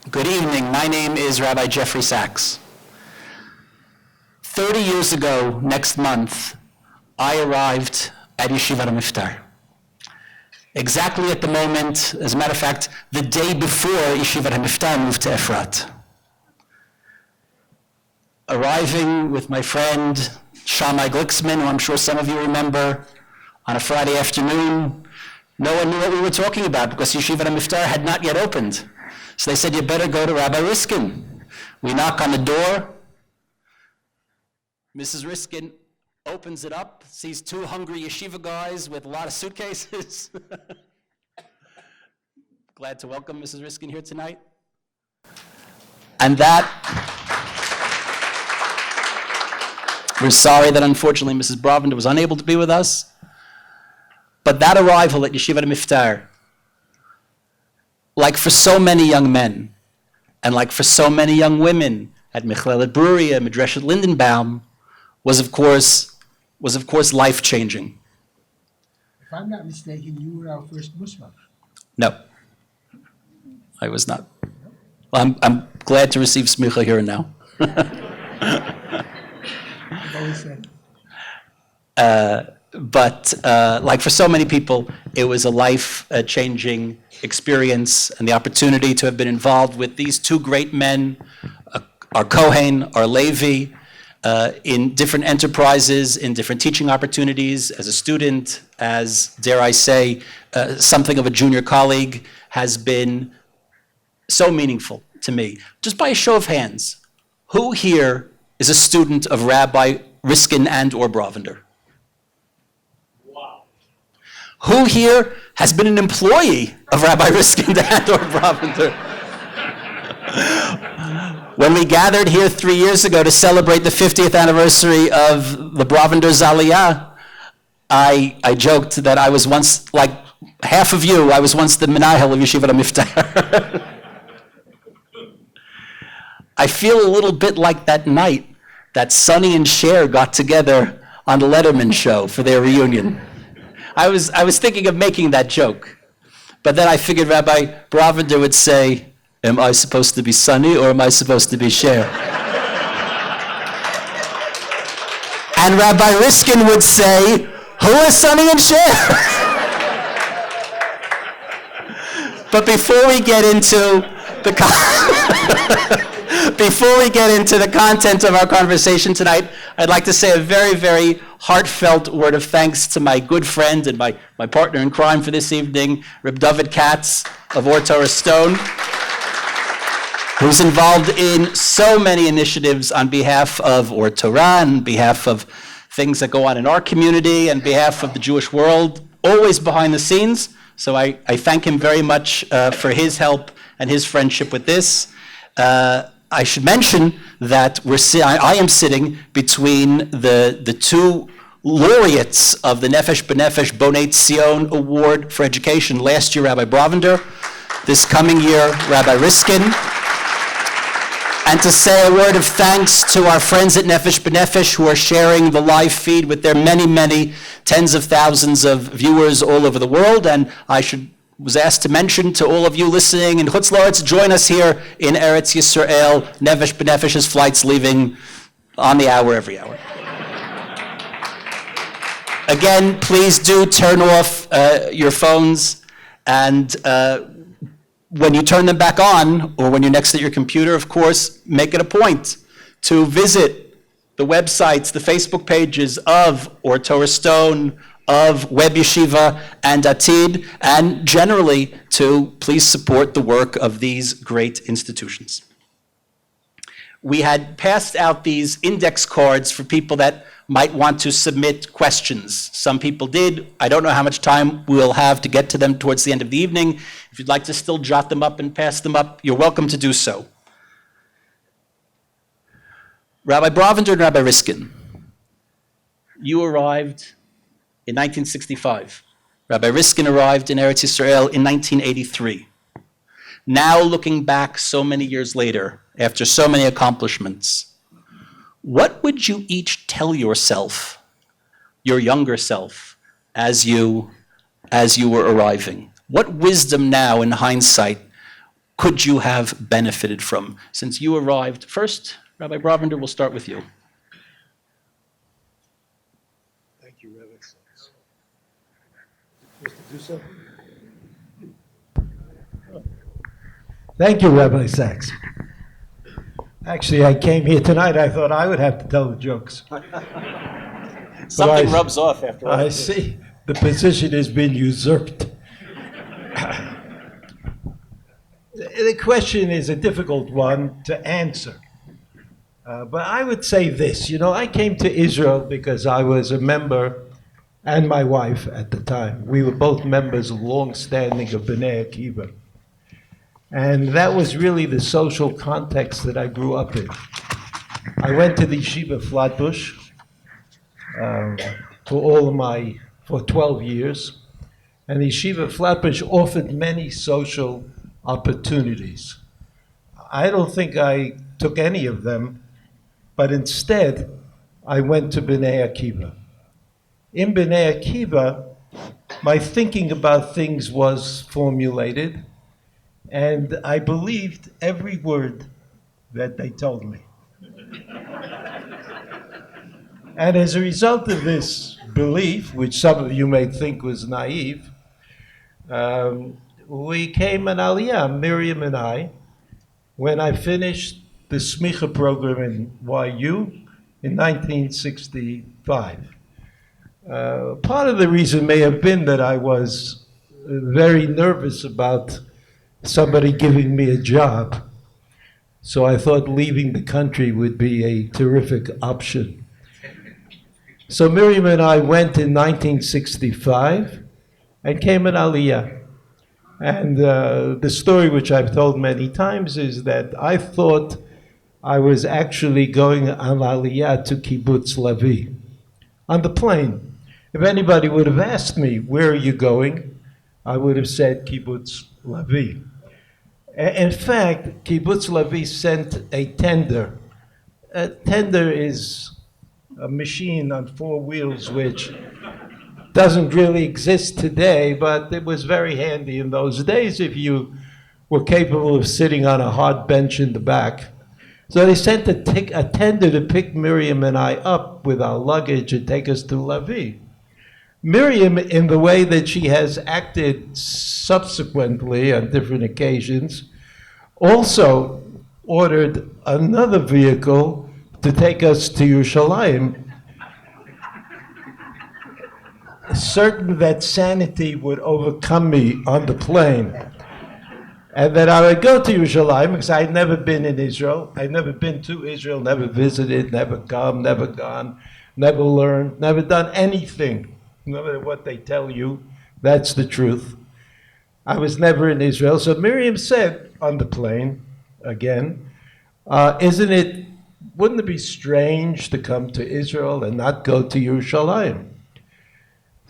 Good evening. My name is Rabbi Jeffrey Sachs. 30 years ago, next month, I arrived at Yeshivat HaMiftar. Exactly at the moment, as a matter of fact, the day before Yeshivat HaMiftar moved to Efrat. Arriving with my friend Shammai Glicksman, who I'm sure some of you remember, on a Friday afternoon. No one knew what we were talking about because Yeshivat HaMiftar had not yet opened. So they said, you better go to Rabbi Riskin. We knock on the door. Mrs. Riskin opens it up, sees two hungry yeshiva guys with a lot of suitcases. Glad to welcome Mrs. Riskin here tonight. And that, we're sorry that unfortunately Mrs. Brovender was unable to be with us. But that arrival at Yeshivat HaMiftar, like for so many young men, and like for so many young women at Michlelet Bruria, Medreshet Lindenbaum, was of course life-changing. If I'm not mistaken, you were our first Muslim. No, I was not. Well, I'm glad to receive smicha here and now. I've always said. But like for so many people, it was a life-changing experience and the opportunity to have been involved with these two great men, our Kohen, our Levi, in different enterprises, in different teaching opportunities, as a student, as, dare I say, something of a junior colleague, has been so meaningful to me. Just by a show of hands, who here is a student of Rabbi Riskin and or Brovender? Who here has been an employee of Rabbi Riskin and or Brovender? When we gathered here 3 years ago to celebrate the 50th anniversary of the Brovender's Aliyah, I joked that I was once, like half of you, I was once the Menahel of Yeshivat HaMiftar. I feel a little bit like that night that Sonny and Cher got together on the Letterman show for their reunion. I was thinking of making that joke, but then I figured Rabbi Brovender would say, am I supposed to be Sonny or am I supposed to be Cher? And Rabbi Riskin would say, who is Sonny and Cher? But before we get into the content of our conversation tonight, I'd like to say a very, very heartfelt word of thanks to my good friend and my partner in crime for this evening, Reb David Katz of Or Torah Stone, who's involved in so many initiatives on behalf of Or Torah, on behalf of things that go on in our community, on behalf of the Jewish world, always behind the scenes. So I thank him very much for his help and his friendship with this. I should mention that I am sitting between the two laureates of the Nefesh B'Nefesh Bonei Tzion Award for Education. Last year, Rabbi Brovender. This coming year, Rabbi Riskin. And to say a word of thanks to our friends at Nefesh B'Nefesh who are sharing the live feed with their many, many tens of thousands of viewers all over the world. And was asked to mention to all of you listening in Chutz La'aretz, join us here in Eretz Yisrael. Nefesh B'Nefesh's flight's leaving on the hour every hour. Again, please do turn off your phones, and when you turn them back on, or when you're next to your computer, of course, make it a point to visit the websites, the Facebook pages of Or Torah Stone, of WebYeshiva and ATID, and generally to please support the work of these great institutions. We had passed out these index cards for people that might want to submit questions. Some people did. I don't know how much time we'll have to get to them towards the end of the evening. If you'd like to still jot them up and pass them up, you're welcome to do so. Rabbi Brovender and Rabbi Riskin, you arrived in 1965. Rabbi Riskin arrived in Eretz Yisrael in 1983. Now, looking back so many years later, after so many accomplishments, what would you each tell yourself, your younger self, as you were arriving? What wisdom now, in hindsight, could you have benefited from since you arrived? First, Rabbi Brovender, we'll start with you. Thank you, Rabbi. Mr. Dusa? Thank you, Rabbi Sachs. Actually, I came here tonight. I thought I would have to tell the jokes. Something rubs off after all. I see the position has been usurped. The question is a difficult one to answer. But I would say this. I came to Israel because I was a member, and my wife at the time. We were both members long-standing of Bnei Akiva. And that was really the social context that I grew up in. I went to the Yeshiva Flatbush for 12 years. And the Yeshiva Flatbush offered many social opportunities. I don't think I took any of them, but instead, I went to Bnei Akiva. In Bnei Akiva, my thinking about things was formulated, and I believed every word that they told me. And as a result of this belief, which some of you may think was naive, we came an aliyah, Miriam and I, when I finished the smicha program in YU in 1965. Part of the reason may have been that I was very nervous about somebody giving me a job. So I thought leaving the country would be a terrific option. So Miriam and I went in 1965 and came in Aliyah. And the story which I've told many times is that I thought I was actually going on Aliyah to Kibbutz Levi on the plane. If anybody would have asked me, where are you going? I would have said Kibbutz Levi. In fact, Kibbutz Levi sent a tender. A tender is a machine on 4 wheels which doesn't really exist today, but it was very handy in those days if you were capable of sitting on a hard bench in the back. So they sent a tender to pick Miriam and I up with our luggage and take us to Levi. Miriam, in the way that she has acted subsequently on different occasions, also ordered another vehicle to take us to Yerushalayim, certain that sanity would overcome me on the plane, and that I would go to Yerushalayim because I had never been in Israel. I'd never been to Israel, never visited, never come, never gone, never learned, never done anything. No matter what they tell you, that's the truth. I was never in Israel. So Miriam said on the plane, again, wouldn't it be strange to come to Israel and not go to Yerushalayim?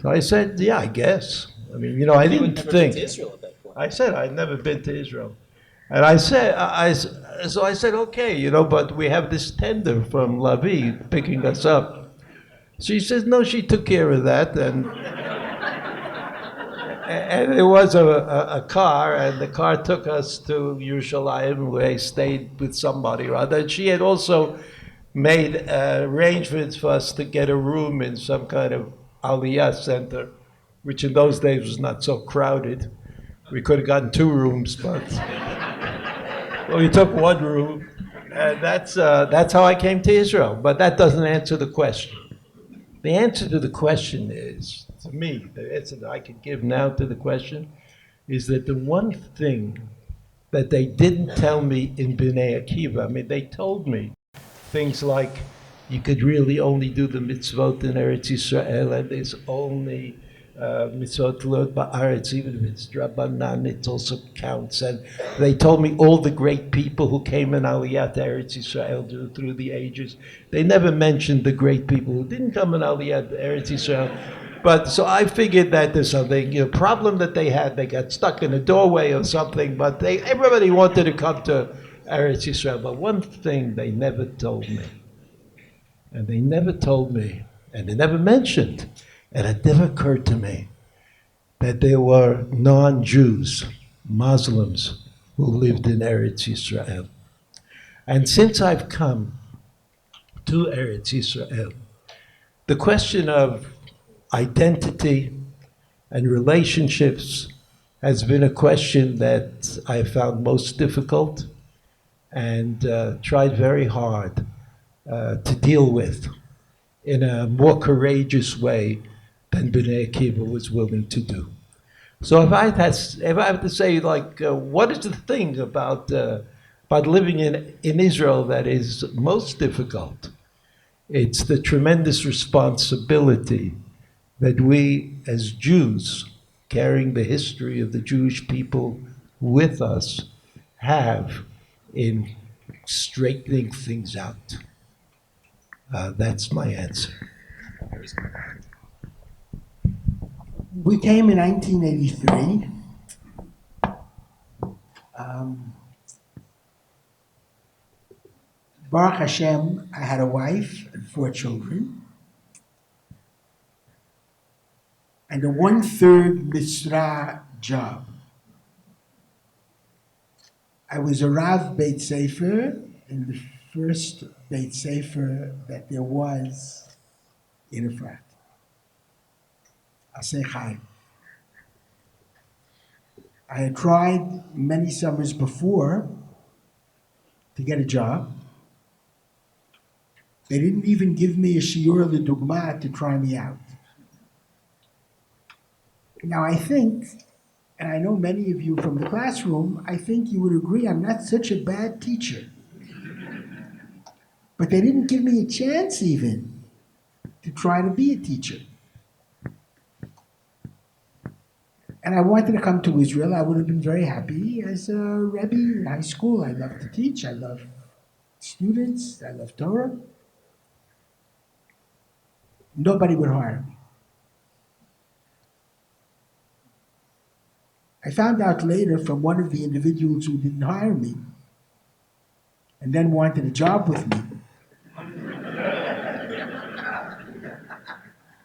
So I said, yeah, I guess. I mean, I didn't think. Been to Israel at that point. I said, I'd never been to Israel. And I said, so I said, okay, but we have this tender from Levi picking us up. She says, no, she took care of that. And there was a car, and the car took us to Yerushalayim, where I stayed with somebody or other. And she had also made arrangements for us to get a room in some kind of Aliyah center, which in those days was not so crowded. We could have gotten 2 rooms, but we took 1 room. And that's how I came to Israel. But that doesn't answer the question. The answer to the question is, to me, the answer that I could give now to the question is that the one thing that they didn't tell me in Bnei Akiva, I mean, they told me things like you could really only do the mitzvot in Eretz Yisrael, and there's only mitzvot learned ba'aretz, even if it's drabanan, it also counts. And they told me all the great people who came in Aliyah to Eretz Yisrael through the ages. They never mentioned the great people who didn't come in Aliyah to Eretz Yisrael. But so I figured that there's something, problem that they had. They got stuck in a doorway or something, but everybody wanted to come to Eretz Yisrael. But one thing they never told me, and they never told me, and they never mentioned, and it never occurred to me that there were non-Jews, Muslims, who lived in Eretz Yisrael. And since I've come to Eretz Yisrael, the question of identity and relationships has been a question that I found most difficult and tried very hard to deal with in a more courageous way than B'nai Akiva was willing to do. So if I have to say, like, what is the thing about living in Israel that is most difficult? It's the tremendous responsibility that we as Jews, carrying the history of the Jewish people with us, have in straightening things out. That's my answer. We came in 1983. Baruch Hashem, I had a wife and 4 children, and a 1/3 Misra job. I was a Rav Beit Sefer in the first Beit Sefer that there was in Efrat. Asay Chaim. I had tried many summers before to get a job. They didn't even give me a shiur l'dugma to try me out. Now I think, and I know many of you from the classroom, I think you would agree I'm not such a bad teacher. But they didn't give me a chance even to try to be a teacher. And I wanted to come to Israel. I would have been very happy as a Rebbe in high school. I love to teach. I love students. I love Torah. Nobody would hire me. I found out later from one of the individuals who didn't hire me and then wanted a job with me.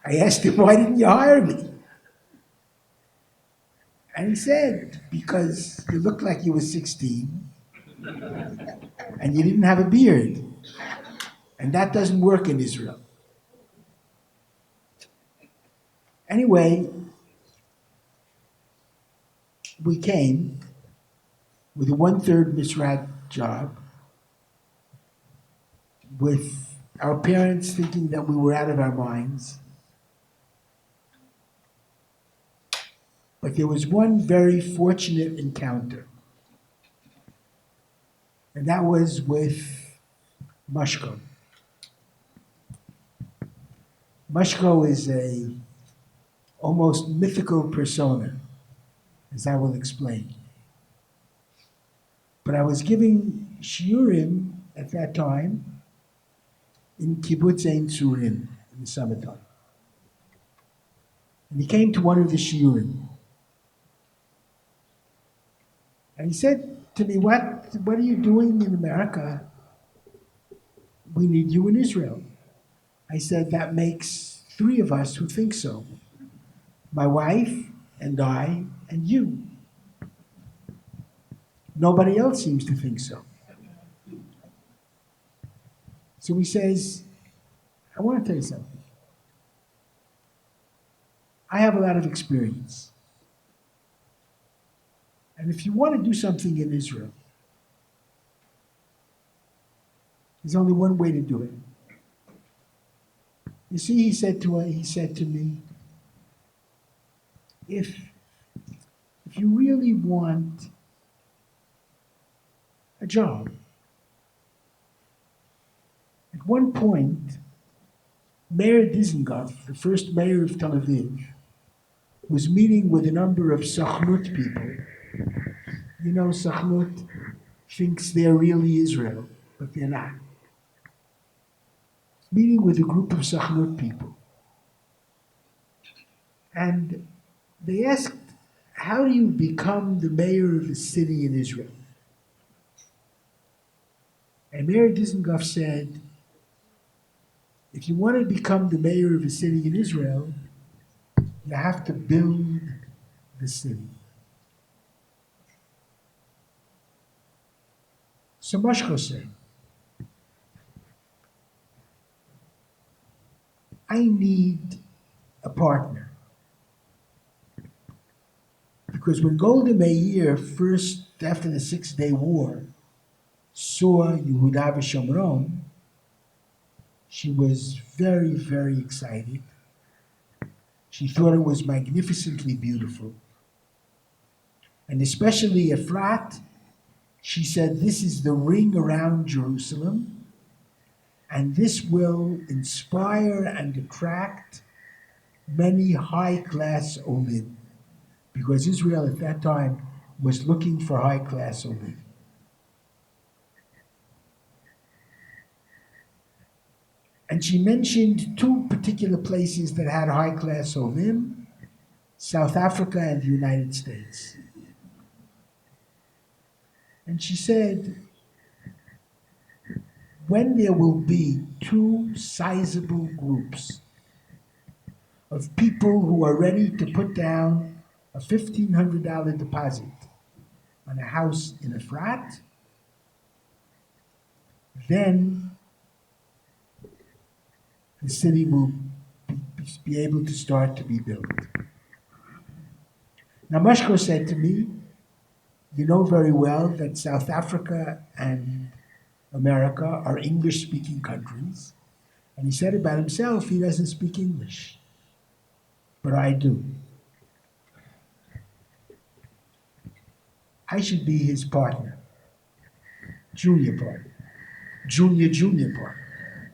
I asked him, why didn't you hire me? And he said, because you looked like you were 16 and you didn't have a beard. And that doesn't work in Israel. Anyway, we came with a 1/3 Misrad job, with our parents thinking that we were out of our minds. But there was one very fortunate encounter, and that was with Mashko. Mashko is a almost mythical persona, as I will explain. But I was giving shiurim at that time in Kibbutz Ein Tzurim in the summertime. And he came to one of the shiurim. And he said to me, what are you doing in America? We need you in Israel. I said, that makes 3 of us who think so. My wife and I and you. Nobody else seems to think so. So he says, I want to tell you something. I have a lot of experience. And if you want to do something in Israel, there's only one way to do it. You see, he said to me, if you really want a job, at one point, Mayor Dizengoff, the first mayor of Tel Aviv, was meeting with a number of Sachnut people. You know, Sachnut thinks they're really Israel, but they're not. Meeting with a group of Sachnut people. And they asked, how do you become the mayor of a city in Israel? And Mayor Dizengoff said, if you want to become the mayor of a city in Israel, you have to build the city. So Mashko said, I need a partner. Because when Golda Meir first, after the 6-Day War, saw Yehuda v'Shomron, she was very, very excited. She thought it was magnificently beautiful. And especially Efrat, she said, this is the ring around Jerusalem, and this will inspire and attract many high-class Olim, because Israel at that time was looking for high-class Olim. And she mentioned two particular places that had high-class Olim, South Africa and the United States. And she said, when there will be two sizable groups of people who are ready to put down a $1,500 deposit on a house in Efrat, then the city will be able to start to be built. Now, Mashko said to me, you know very well that South Africa and America are English-speaking countries. And he said about himself, he doesn't speak English. But I do. I should be his partner. Junior partner. Junior partner.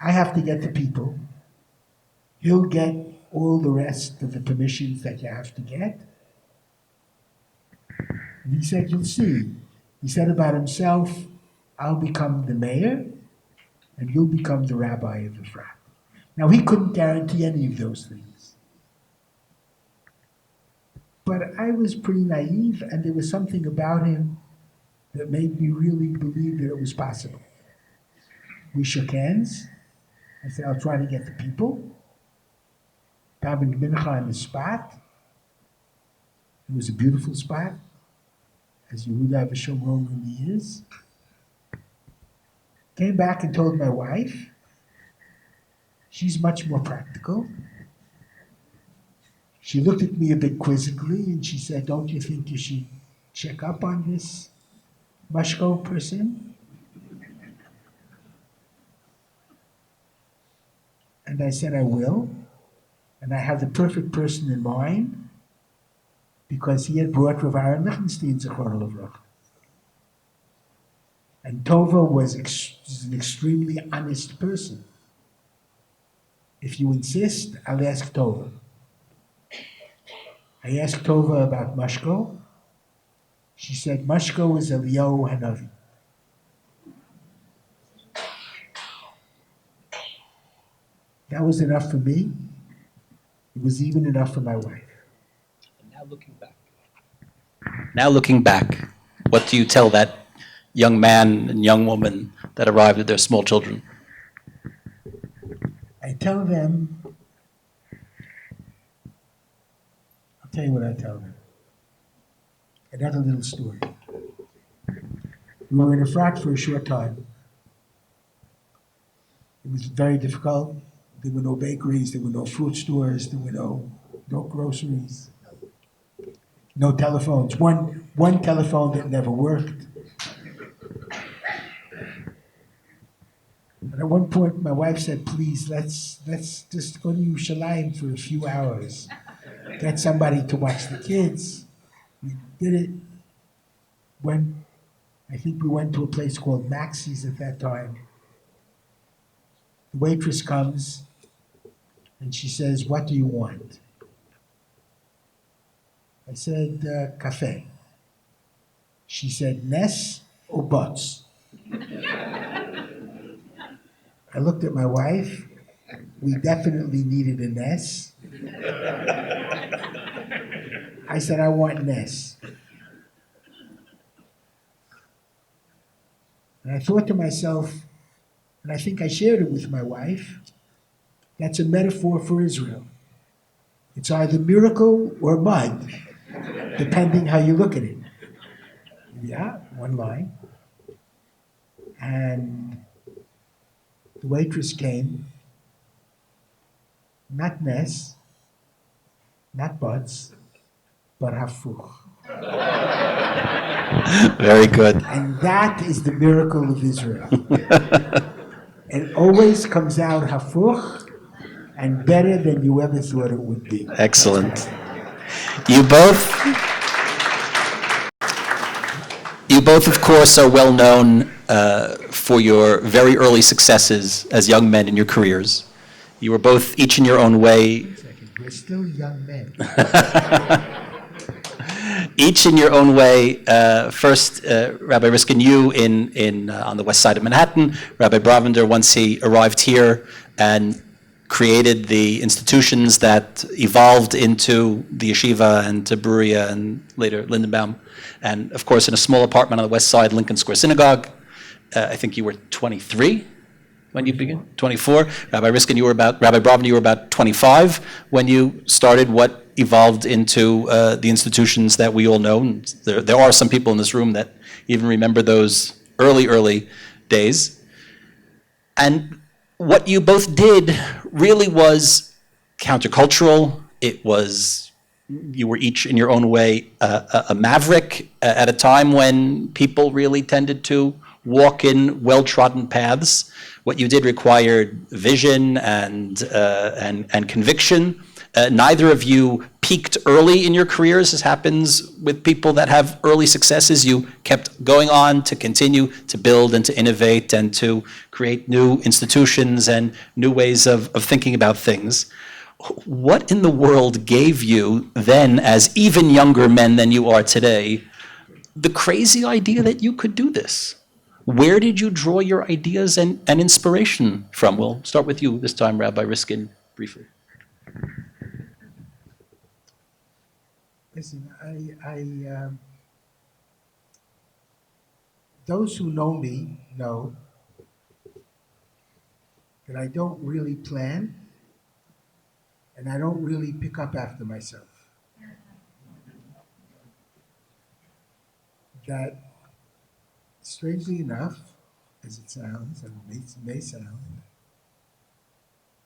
I have to get the people. He'll get all the rest of the permissions that you have to get. And he said, you'll see. He said about himself, I'll become the mayor, and you'll become the rabbi of Efrat. Now, he couldn't guarantee any of those things. But I was pretty naive, and there was something about him that made me really believe that it was possible. We shook hands. I said, I'll try to get the people. Davened mincha on the spot. It was a beautiful spot, as Yehuda v'Shomron really is. Came back and told my wife. She's much more practical. She looked at me a bit quizzically and she said, don't you think you should check up on this Mashko person? And I said, I will. And I have the perfect person in mind because he had brought Rav Aaron Lichtenstein, Zichrono Livracha. And Tova was an extremely honest person. If you insist, I'll ask Tova. I asked Tova about Mashko. She said, Mashko is Eliyahu Hanavi. That was enough for me. It was even enough for my wife. Now looking back, what do you tell that young man and young woman that arrived with their small children? I tell them, I'll tell you what I tell them. Another little story. We were in Efrat for a short time. It was very difficult. There were no bakeries, there were no fruit stores, there were no groceries, no telephones. One telephone that never worked. And at one point, my wife said, please, let's just go to Yerushalayim for a few hours. Get somebody to watch the kids. We did it. I think we went to a place called Maxie's at that time. The waitress comes, and she says, what do you want? I said, cafe. She said, Ness or Butts? I looked at my wife. We definitely needed a Ness. I said, I want Ness. And I thought to myself, and I think I shared it with my wife, that's a metaphor for Israel. It's either miracle or mud, depending how you look at it. Yeah, one line. And the waitress came, not Ness, not Buds, but Hafuch. Very good. And that is the miracle of Israel. It always comes out Hafuch and better than you ever thought it would be. Excellent. You both, of course, are well known for your very early successes as young men in your careers. You were both, each in your own way. We're still young men. Each in your own way. First, Rabbi Riskin, you on the west side of Manhattan. Rabbi Brovender, once he arrived here and created the institutions that evolved into the yeshiva and to Berea and later Lindenbaum. And of course, in a small apartment on the west side, Lincoln Square Synagogue. I think you were 23 when you began? 24. Rabbi Riskin, Rabbi Brovender, you were about 25 when you started what evolved into the institutions that we all know. And there are some people in this room that even remember those early days. And what you both did really was countercultural. You were each in your own way a maverick at a time when people really tended to walk in well-trodden paths. What you did required vision and conviction. Neither of you peaked early in your careers, as happens with people that have early successes. You kept going on to continue to build and to innovate and to create new institutions and new ways of thinking about things. What in the world gave you then, as even younger men than you are today, the crazy idea that you could do this? Where did you draw your ideas and inspiration from? We'll start with you this time, Rabbi Riskin, briefly. Listen, those who know me know that I don't really plan and I don't really pick up after myself. That, strangely enough, as it sounds, and it may sound,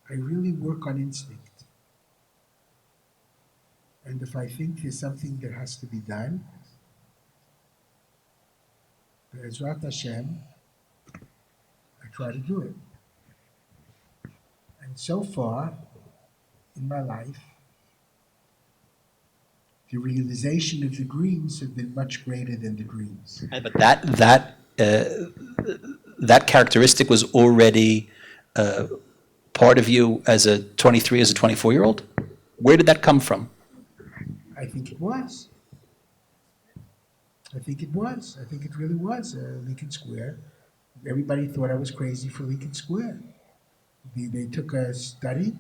I really work on instinct. And if I think there's something that has to be done, Be'ezrat Hashem, I try to do it. And so far, in my life, the realization of the dreams have been much greater than the dreams. But that characteristic was already part of you as a 23, as a 24-year-old? Where did that come from? I think it was. I think it really was. Lincoln Square. Everybody thought I was crazy for Lincoln Square. They took a study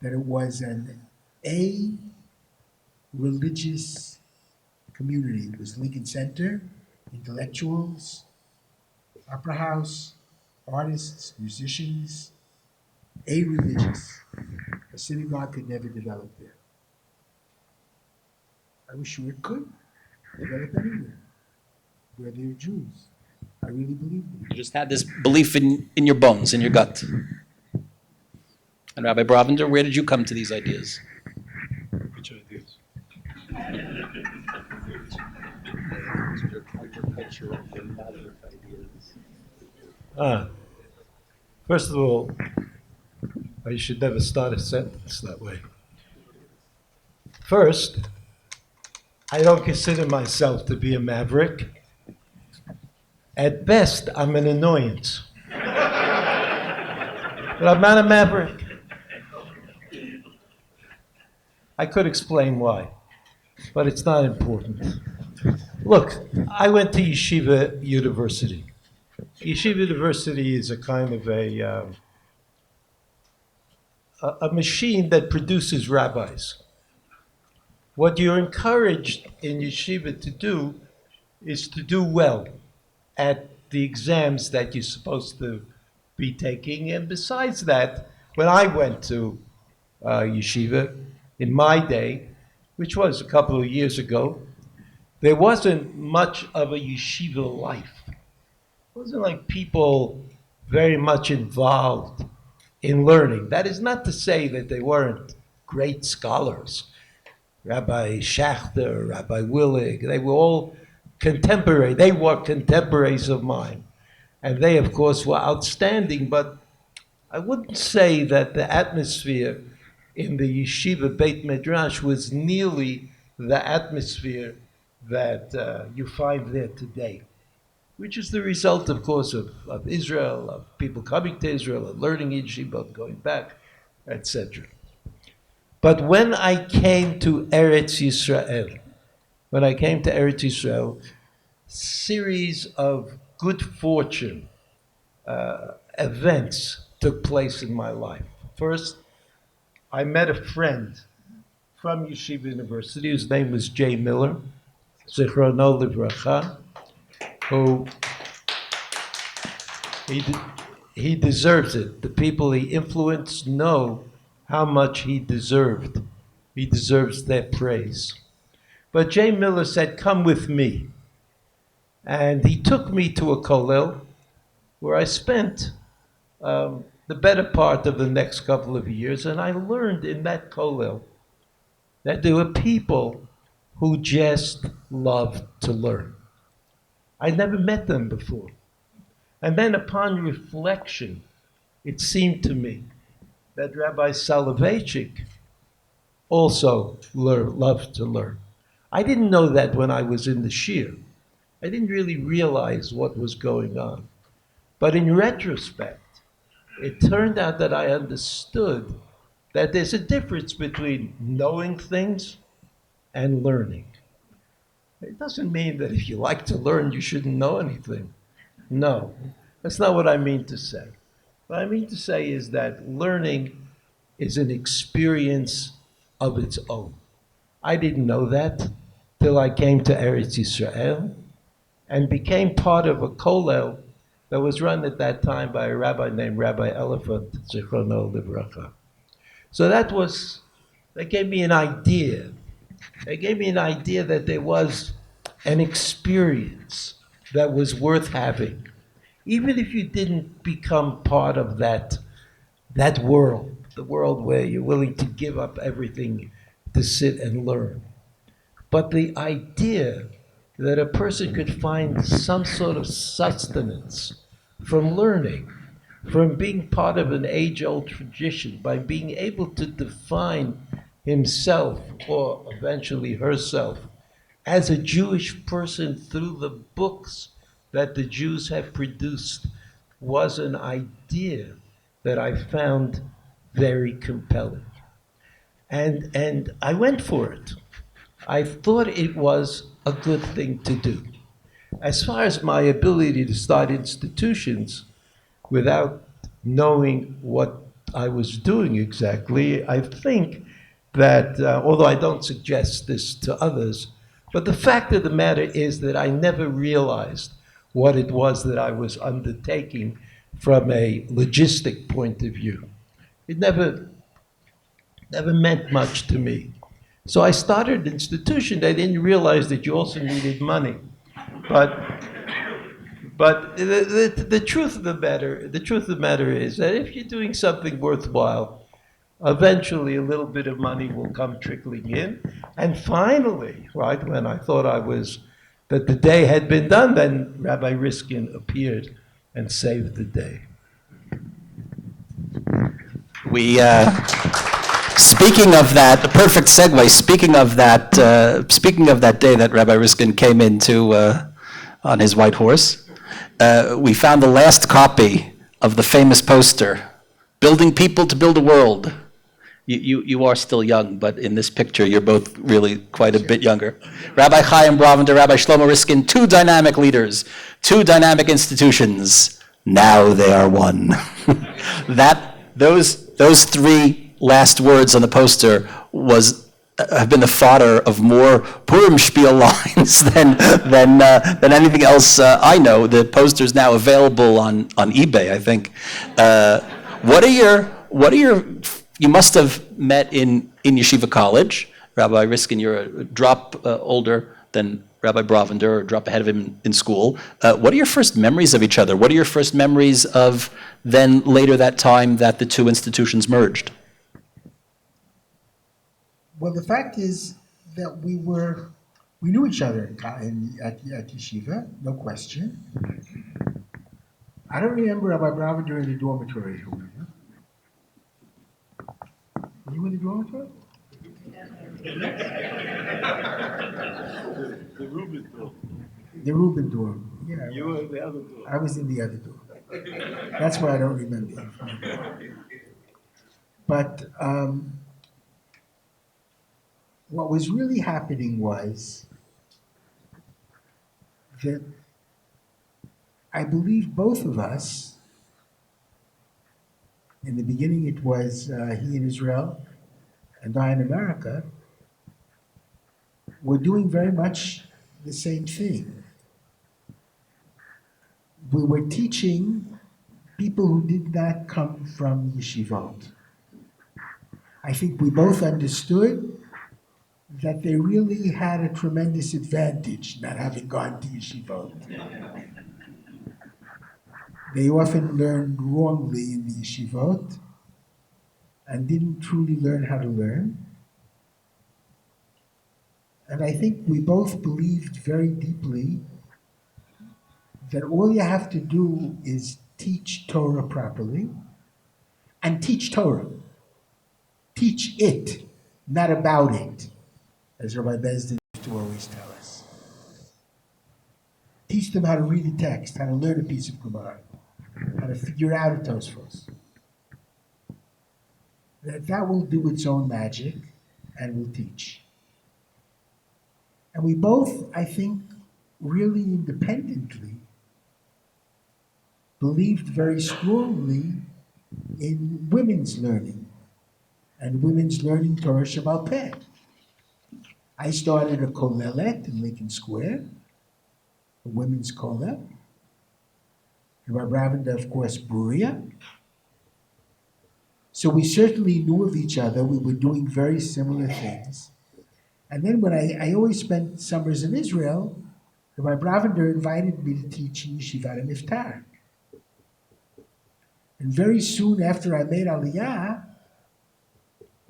that it was a religious community. It was Lincoln Center, intellectuals, opera house, artists, musicians, a religious. A synagogue could never develop there. I was sure it could develop anywhere where there are Jews. I really believed it. You just had this belief in your bones, in your gut. And Rabbi Brovender, where did you come to these ideas? Which ideas? First of all, I should never start a sentence that way. First, I don't consider myself to be a maverick. At best, I'm an annoyance. But I'm not a maverick. I could explain why, but it's not important. Look, I went to Yeshiva University. Yeshiva University is a kind of a machine that produces rabbis. What you're encouraged in yeshiva to do is to do well at the exams that you're supposed to be taking. And besides that, when I went to yeshiva in my day, which was a couple of years ago, there wasn't much of a yeshiva life. It wasn't like people very much involved in learning. That is not to say that they weren't great scholars. Rabbi Schachter, Rabbi Willig, they were all contemporary. They were contemporaries of mine. And they, of course, were outstanding, but I wouldn't say that the atmosphere in the yeshiva Beit Midrash was nearly the atmosphere that you find there today, which is the result, of course, of Israel, of people coming to Israel and learning yeshiva, going back, etc. But when I came to Eretz Yisrael, series of good fortune events took place in my life. First, I met a friend from Yeshiva University, whose name was Jay Miller, Zichrono Livracha, who he deserves it. The people he influenced know how much he deserved. He deserves their praise. But Jay Miller said, "Come with me." And he took me to a kollel where I spent the better part of the next couple of years, and I learned in that kollel that there were people who just loved to learn. I never met them before. And then upon reflection, it seemed to me that Rabbi Soloveitchik also loved to learn. I didn't know that when I was in the shir. I didn't really realize what was going on. But in retrospect, it turned out that I understood that there's a difference between knowing things and learning. It doesn't mean that if you like to learn, you shouldn't know anything. No, that's not what I mean to say. What I mean to say is that learning is an experience of its own. I didn't know that till I came to Eretz Yisrael and became part of a kollel that was run at that time by a rabbi named Rabbi Elephant, Zichrono Livracha. So that gave me an idea. It gave me an idea that there was an experience that was worth having, even if you didn't become part of that world, the world where you're willing to give up everything to sit and learn. But the idea that a person could find some sort of sustenance from learning, from being part of an age-old tradition, by being able to define himself or eventually herself as a Jewish person through the books that the Jews have produced, was an idea that I found very compelling. And I went for it. I thought it was a good thing to do. As far as my ability to start institutions without knowing what I was doing exactly, I think that, although I don't suggest this to others, but the fact of the matter is that I never realized what it was that I was undertaking from a logistic point of view. It never meant much to me. So I started an institution. I didn't realize that you also needed money. But the truth of the matter is that if you're doing something worthwhile, eventually a little bit of money will come trickling in. And finally, right, when I thought that the day had been done, then Rabbi Riskin appeared and saved the day. Speaking of that, a perfect segue. Speaking of that day that Rabbi Riskin came into on his white horse, we found the last copy of the famous poster, "Building People to Build a World." You are still young, but in this picture, you're both really quite a bit younger. Rabbi Chaim Brovender, Rabbi Shlomo Riskin, two dynamic leaders, two dynamic institutions. Now they are one. Those three last words on the poster have been the fodder of more Purim spiel lines than anything else I know. The poster's now available on eBay, I think. What are your you must have met in Yeshiva College. Rabbi Riskin, you're a drop older than Rabbi Brovender, or drop ahead of him in school. What are your first memories of each other? What are your first memories of then later that time that the two institutions merged? Well, the fact is that we knew each other at yeshiva, no question. I don't remember Rabbi Brovender in the dormitory, however. Were you in the dormitory? The Reuben dorm. Yeah. You were in the other door. I was in the other dorm. That's why I don't remember. But what was really happening was that I believe both of us, in the beginning it was he in Israel and I in America, were doing very much the same thing. We were teaching people who did not come from yeshivot. I think we both understood that they really had a tremendous advantage not having gone to yeshivot. They often learned wrongly in the yeshivot and didn't truly learn how to learn. And I think we both believed very deeply that all you have to do is teach Torah properly and teach Torah. Teach it, not about it, as Rabbi Bezdin used to always tell us. Teach them how to read a text, how to learn a piece of Gemara, how to figure out a Tosfos. That will do its own magic and will teach. And we both, I think, really independently believed very strongly in women's learning and women's learning Torah Shabbat Peh. I started a kolelet in Lincoln Square, a women's kollel. Rabbi Brovender, of course, Bruria. So we certainly knew of each other. We were doing very similar things. And then when I always spent summers in Israel, Rabbi Brovender invited me to teach in Yeshivat Miftar. And very soon after I made Aliyah,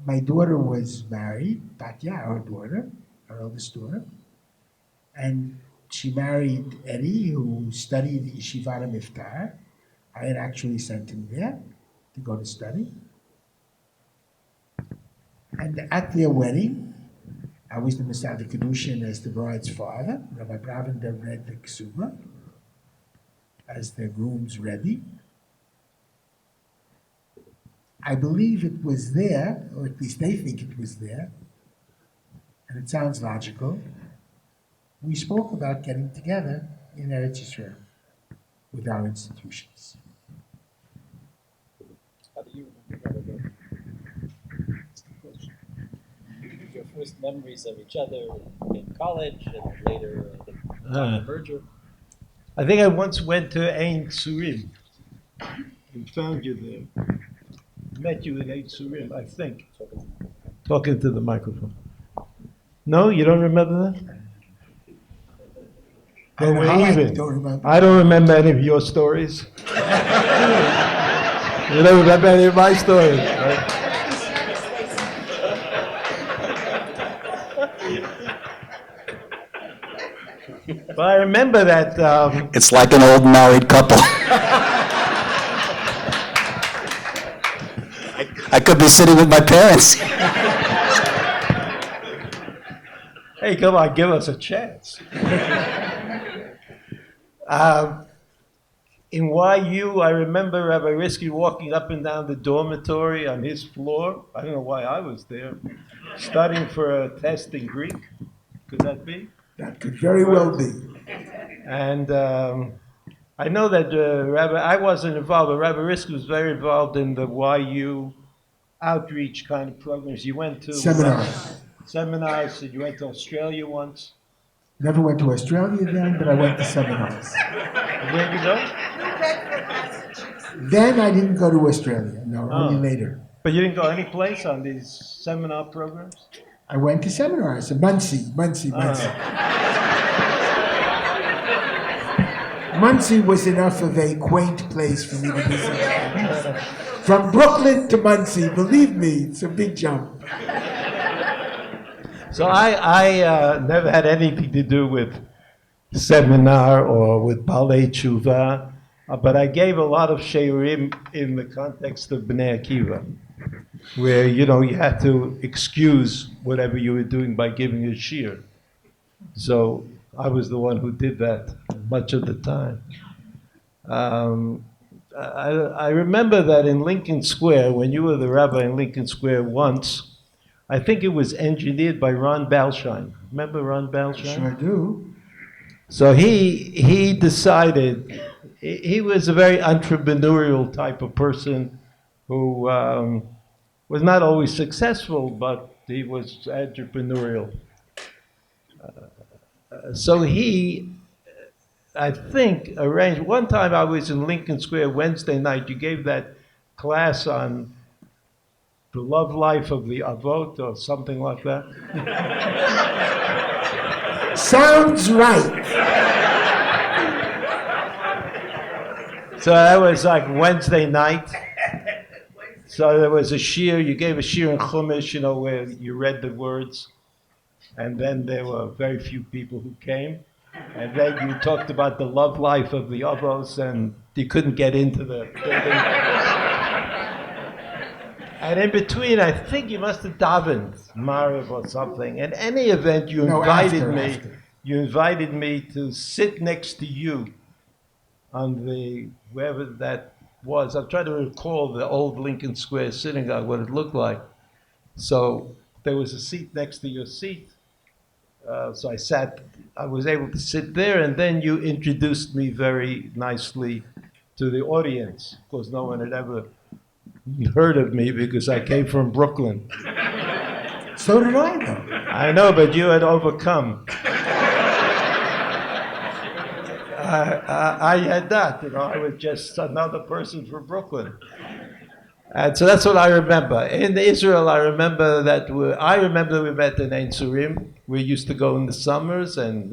my daughter was married, Batya, our daughter, our eldest daughter, and she married Eddie, who studied Yeshivat Miftar. I had actually sent him there to go to study. And at their wedding, I was the Masada Kedushin as the bride's father. Rabbi Brovender read the Ksubah as the groom's Rebbe. I believe it was there, or at least they think it was there, and it sounds logical. We spoke about getting together in Eretz Yisrael with our institutions. How do you remember your first memories of each other in college and later the merger? I think I once went to Ein Tzurim and found you there. Met you in Ein Tzurim, I think. Talking to the microphone. No, you don't remember that? Oh, we're even. I don't remember any of your stories. You don't remember any of my stories, right? But I remember that. It's like an old married couple. I could be sitting with my parents. Hey, come on, give us a chance. In YU, I remember Rabbi Riskin walking up and down the dormitory on his floor. I don't know why I was there, studying for a test in Greek. Could that be? That could very well be. And I know that I wasn't involved, but Rabbi Riskin was very involved in the YU outreach kind of programs. You went to seminars, and you went to Australia once. Never went to Australia then, but I went to seminars. Where did you go? Then I didn't go to Australia, no, only later. But you didn't go any place on these seminar programs? I went to seminars in Muncie. Muncie was enough of a quaint place for me to visit. From Brooklyn to Muncie, believe me, it's a big jump. So I never had anything to do with seminar or with baalei teshuvah, but I gave a lot of shiurim in the context of Bnei Akiva, where, you had to excuse whatever you were doing by giving a shiur. So I was the one who did that much of the time. I remember that in Lincoln Square, when you were the rabbi in Lincoln Square once, I think it was engineered by Ron Balsheim. Remember Ron Balsheim? Sure do. So he decided, he was a very entrepreneurial type of person who was not always successful, but he was entrepreneurial. So he, I think, arranged, one time I was in Lincoln Square Wednesday night, you gave that class on the love life of the Avot or something like that. Sounds right. So that was like Wednesday night. So there was a shiur, you gave a shiur in Chumash, where you read the words. And then there were very few people who came. And then you talked about the love life of the Avos, and you couldn't get into the building. And in between, I think you must have davened, Mariv or something. In any event, you invited me to sit next to you on the, wherever that was. I'm trying to recall the old Lincoln Square synagogue, what it looked like. So there was a seat next to your seat. So I was able to sit there, and then you introduced me very nicely to the audience. Of course, no one had ever heard of me because I came from Brooklyn. So did I, though. I know, but you had overcome. I had not, I was just another person from Brooklyn. And so that's what I remember. In Israel, I remember that we met in Ein Surim. We used to go in the summers and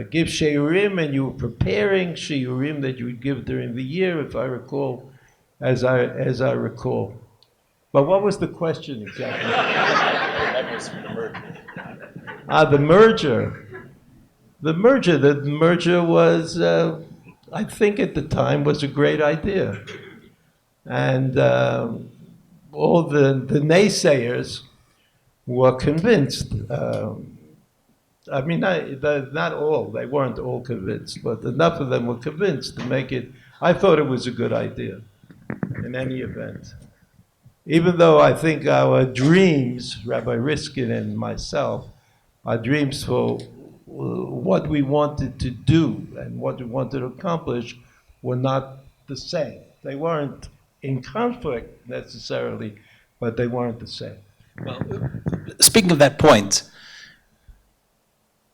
give shiurim, and you were preparing shiurim that you would give during the year, if I recall, as I recall. But what was the question exactly? The merger. The merger was, I think at the time, was a great idea. And all the naysayers were convinced. Not all, they weren't all convinced, but enough of them were convinced to make it. I thought it was a good idea in any event. Even though I think our dreams, Rabbi Riskin and myself, our dreams for what we wanted to do and what we wanted to accomplish were not the same. They weren't in conflict necessarily, but they weren't the same. Well, speaking of that point,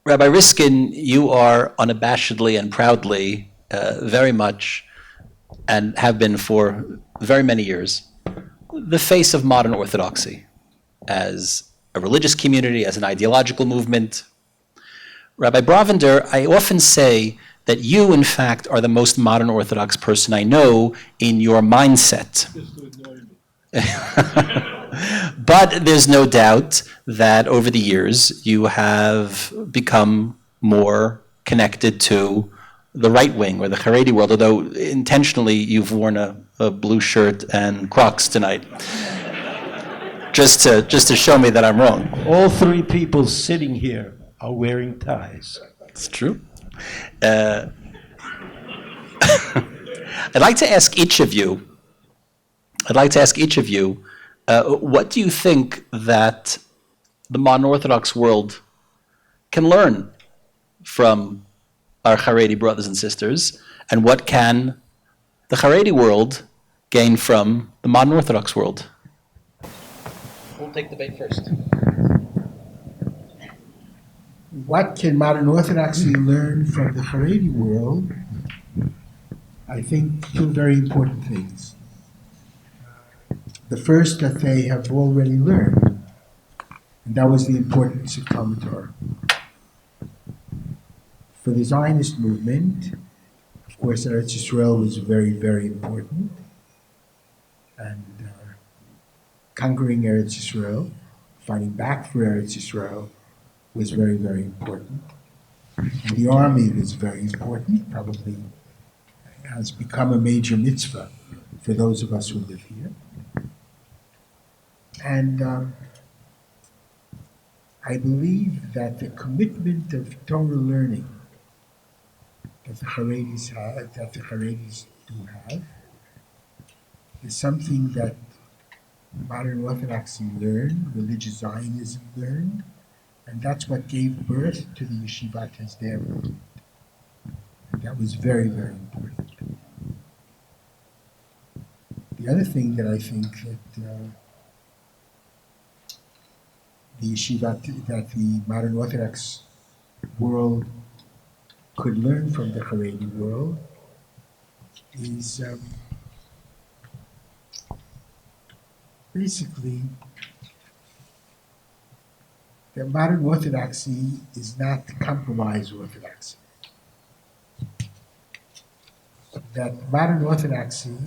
Rabbi Riskin, you are unabashedly and proudly very much, and have been for very many years, the face of modern orthodoxy as a religious community, as an ideological movement. Rabbi Brovender, I often say that you, in fact, are the most modern Orthodox person I know in your mindset. But there's no doubt that over the years you have become more connected to the right wing or the Charedi world, although intentionally you've worn a blue shirt and Crocs tonight, just to show me that I'm wrong. All three people sitting here are wearing ties. It's true. I'd like to ask each of you, what do you think that the modern Orthodox world can learn from our Charedi brothers and sisters, and what can the Charedi world gain from the modern Orthodox world? We'll take the bait first. What can modern Orthodoxy learn from the Haredi world? I think two very important things. The first that they have already learned, and And that was the importance of Talmud Torah. For the Zionist movement, of course, Eretz Yisrael was very, very important. And conquering Eretz Yisrael, fighting back for Eretz Yisrael, was very, very important. And the army was very important, probably has become a major mitzvah for those of us who live here. And I believe that the commitment of Torah learning that the Charedis do have is something that modern Orthodoxy learned, religious Zionism learned, and that's what gave birth to the Yeshivat Hesder movement. And that was very, very important. The other thing that I think that that the modern Orthodox world could learn from the Haredi world is basically that modern Orthodoxy is not compromise Orthodoxy. That modern Orthodoxy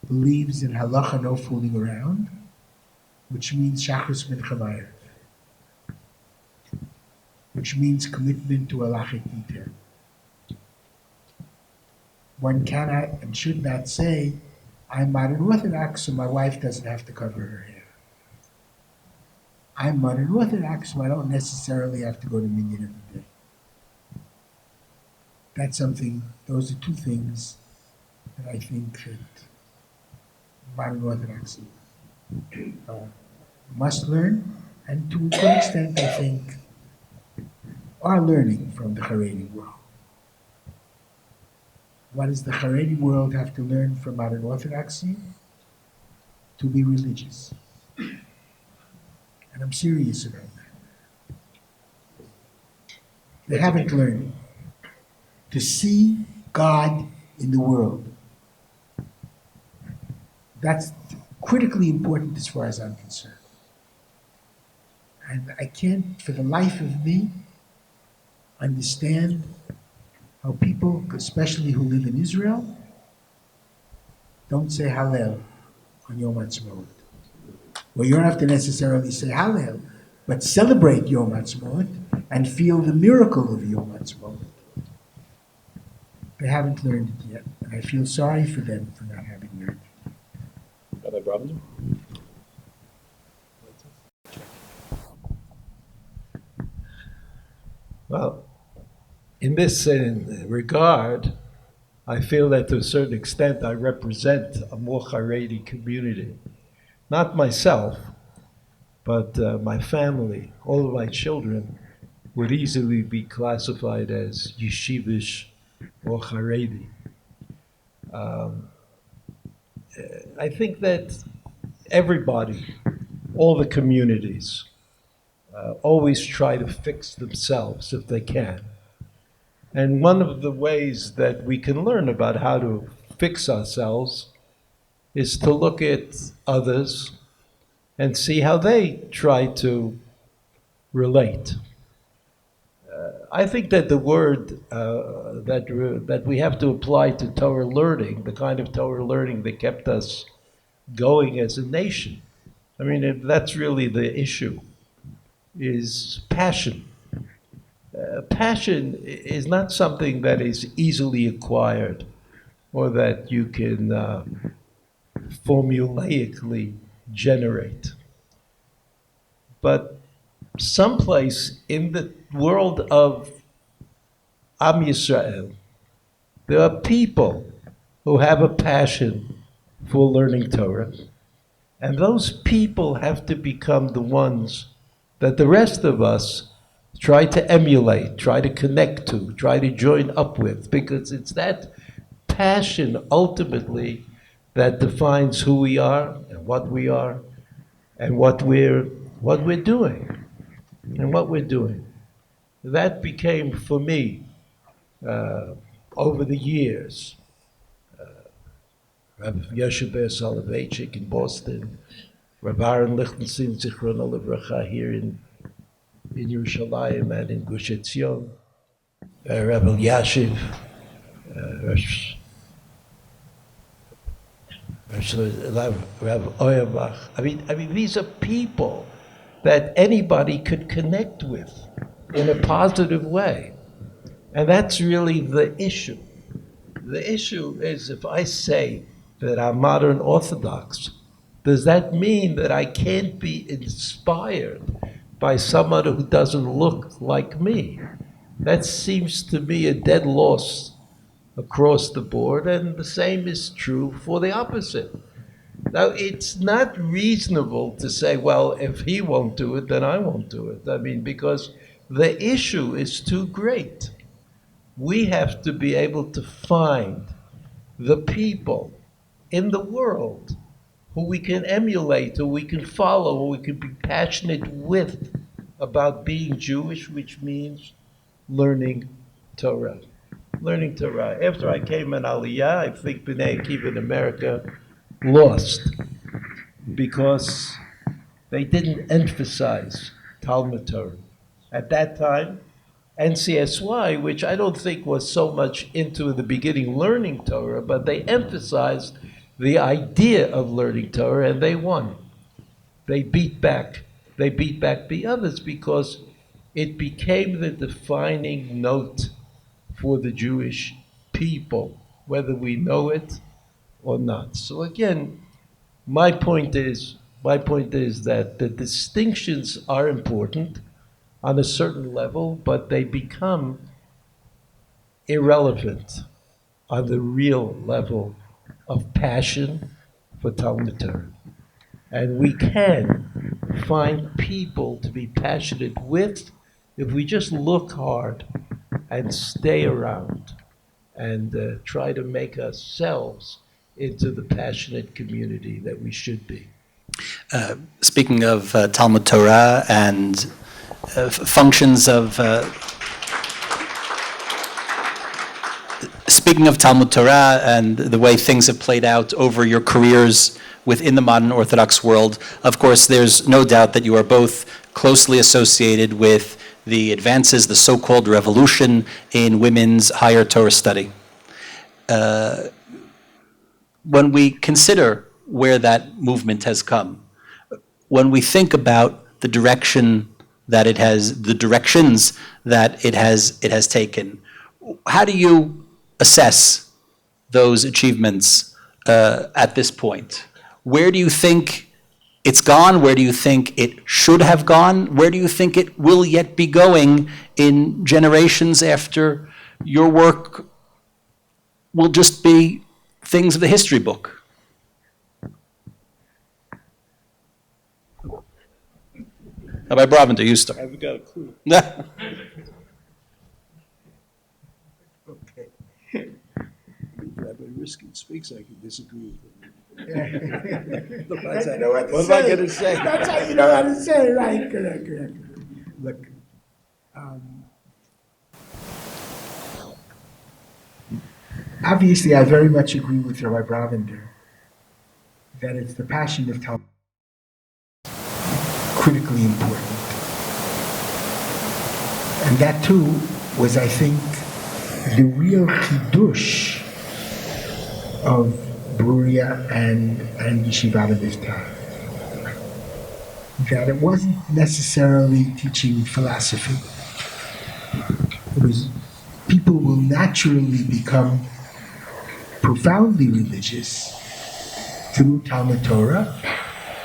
believes in halacha, no fooling around, which means shachris mincha ma'ariv, which means commitment to halachic detail. One cannot and should not say, I'm modern Orthodox, so my wife doesn't have to cover her hair. I'm modern Orthodox, so I don't necessarily have to go to minyan every day. That's something, those are two things that I think that modern Orthodoxy must learn, and to a good extent, I think, are learning from the Haredi world. What does the Haredi world have to learn from modern Orthodoxy? To be religious. And I'm serious about that. They haven't learned to see God in the world. That's critically important as far as I'm concerned. And I can't, for the life of me, understand how people, especially who live in Israel, don't say Hallel on Yom HaTzmaut. Well, you don't have to necessarily say Hallel, but celebrate Yom HaTzmaut and feel the miracle of Yom HaTzmaut. They haven't learned it yet, and I feel sorry for them for not having learned it. Rabbi Brovender? Well, in this regard, I feel that to a certain extent I represent a more Haredi community. Not myself, but my family, all of my children would easily be classified as yeshivish or Haredi. I think that everybody, all the communities, always try to fix themselves if they can. And one of the ways that we can learn about how to fix ourselves is to look at others and see how they try to relate. I think that the word that we have to apply to Torah learning, the kind of Torah learning that kept us going as a nation, I mean, that's really the issue, is passion. Passion is not something that is easily acquired or that you can formulaically generate. But someplace in the world of Am Yisrael, there are people who have a passion for learning Torah, and those people have to become the ones that the rest of us try to emulate, try to connect to, try to join up with, because it's that passion ultimately that defines who we are and what we are and what we're doing and what we're doing. That became for me over the years. Rabbi Yoshe Ber Soloveitchik in Boston, Rav Aaron Lichtenstein, Zichrono Livracha, here in Yerushalayim and in Gush Etzion, Rabbi Yashiv, Rav Oyabach. I mean, these are people that anybody could connect with in a positive way. And that's really the issue. The issue is, if I say that I'm modern Orthodox, does that mean that I can't be inspired by someone who doesn't look like me? That seems to me a dead loss across the board, and the same is true for the opposite. Now, it's not reasonable to say, well, if he won't do it, then I won't do it. I mean, because the issue is too great. We have to be able to find the people in the world who we can emulate, who we can follow, who we can be passionate with about being Jewish, which means learning Torah. Learning Torah. After I came in Aliyah, I think B'nai Akiva in America lost because they didn't emphasize Talmud Torah. At that time, NCSY, which I don't think was so much into the beginning learning Torah, but they emphasized the idea of learning Torah, and they won. They beat back the others because it became the defining note for the Jewish people, whether we know it or not. So again, my point is that the distinctions are important on a certain level, but they become irrelevant on the real level of passion for Talmud Torah. And we can find people to be passionate with if we just look hard and stay around and try to make ourselves into the passionate community that we should be. Speaking of Talmud Torah and functions of speaking of Talmud Torah and the way things have played out over your careers within the modern Orthodox world, of course, there's no doubt that you are both closely associated with the advances, the so-called revolution in women's higher Torah study. When we consider where that movement has come, when we think about the directions that it has taken, how do you assess those achievements at this point? Where do you think it's gone? Where do you think it should have gone? Where do you think it will yet be going in generations after your work will just be things of the history book? Rabbi Brovender, you start. I haven't got a clue. Okay. Rabbi Riskin speaks, I can disagree with him. That's how you know what to What say. am I going to say? That's how you know how to say, right? Correct. Look, obviously, I very much agree with Rabbi Brovender that it's the passion of Talmud critically important. And that too was, I think, the real kiddush of Bruria and Yeshiva.org. That it wasn't necessarily teaching philosophy. It was people will naturally become profoundly religious through Talmud Torah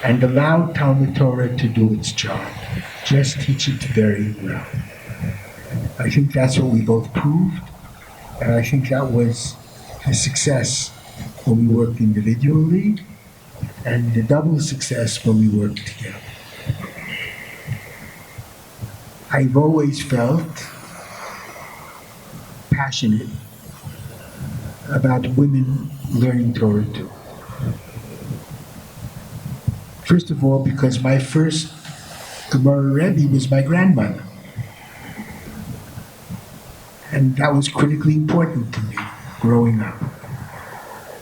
and allow Talmud Torah to do its job. Just teach it very well. I think that's what we both proved, and I think that was a success when we worked individually, and the double success when we worked together. I've always felt passionate about women learning Torah too. First of all, because my first Gemara Rebbe was my grandmother. And that was critically important to me growing up.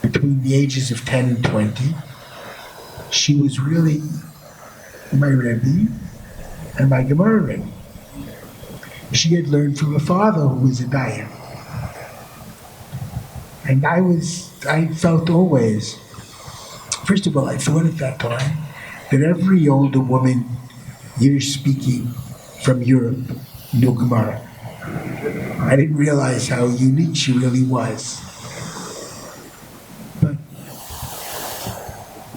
Between the ages of 10 and 20, she was really my Rebbe and my Gemara Rebbe. She had learned from her father, who was a Dayan. And I felt always, first of all, I thought at that time that every older woman, Yiddish speaking from Europe, knew Gemara. I didn't realize how unique she really was. But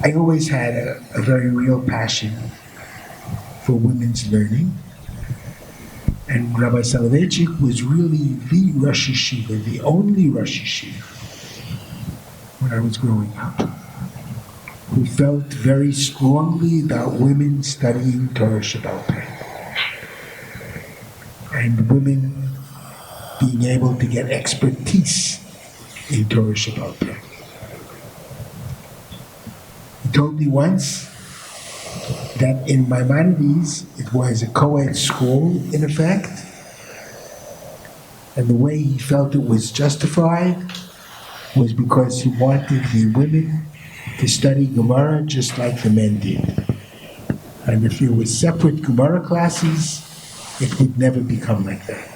I always had a very real passion for women's learning. And Rabbi Soloveitchik was really the Rosh Yeshiva, the only Rosh Yeshiva when I was growing up, who felt very strongly about women studying Torah Shabbat Peh, and women being able to get expertise in Torah Shabbat Peh. He told me once that in Maimonides it was a co-ed school in effect, and the way he felt it was justified was because he wanted the women to study Gemara just like the men did. And if there were separate Gemara classes, it would never become like that.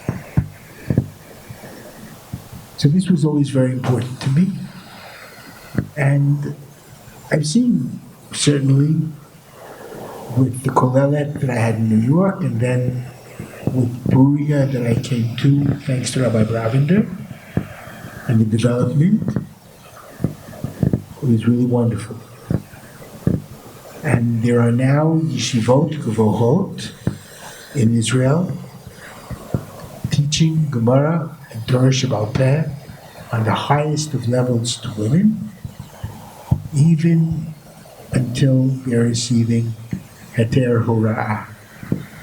So this was always very important to me. And I've seen, certainly, with the Kolelet that I had in New York, and then with Bruria that I came to, thanks to Rabbi Brovender, and the development, it was really wonderful. And there are now yeshivot gvohot in Israel teaching Gemara and Torah Shabbat Peh on the highest of levels to women, even until they're receiving heter hora'ah,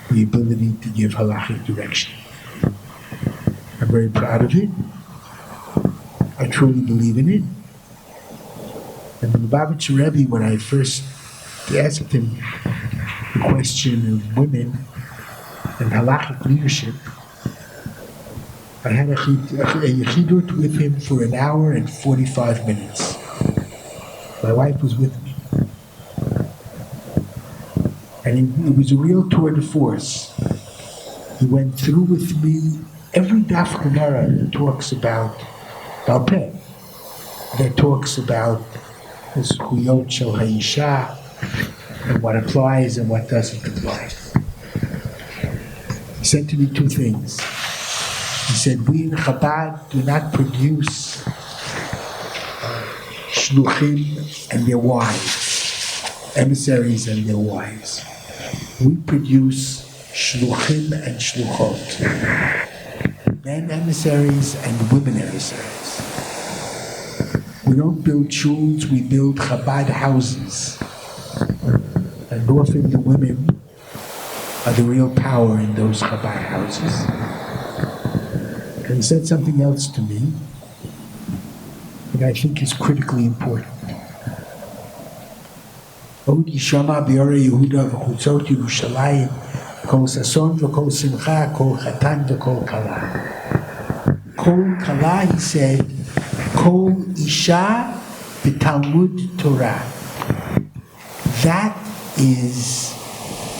the ability to give halachic direction. I'm very proud of it. I truly believe in it. And the Lubavitcher Rebbe, when I first asked him the question of women and halachic leadership, I had a yechidut with him for an hour and 45 minutes. My wife was with me. And it was a real tour de force. He went through with me every daf Gemara that talks about baalei, that talks about the zechuyot shel ha'isha, and what applies and what doesn't apply. He said to me two things. He said, we in Chabad do not produce shluchim and their wives, emissaries and their wives. We produce shluchim and shluchot, men emissaries and women emissaries. We don't build shuls, we build Chabad houses. And often the women are the real power in those Chabad houses. And he said something else to me that I think is critically important. Od yishama bi'orei Yehuda v'chutzot Yerushalayim kol sason v'kol simcha kol chatan v'kol kala. Kol kala, he said, kol isha b'talmud Torah. That is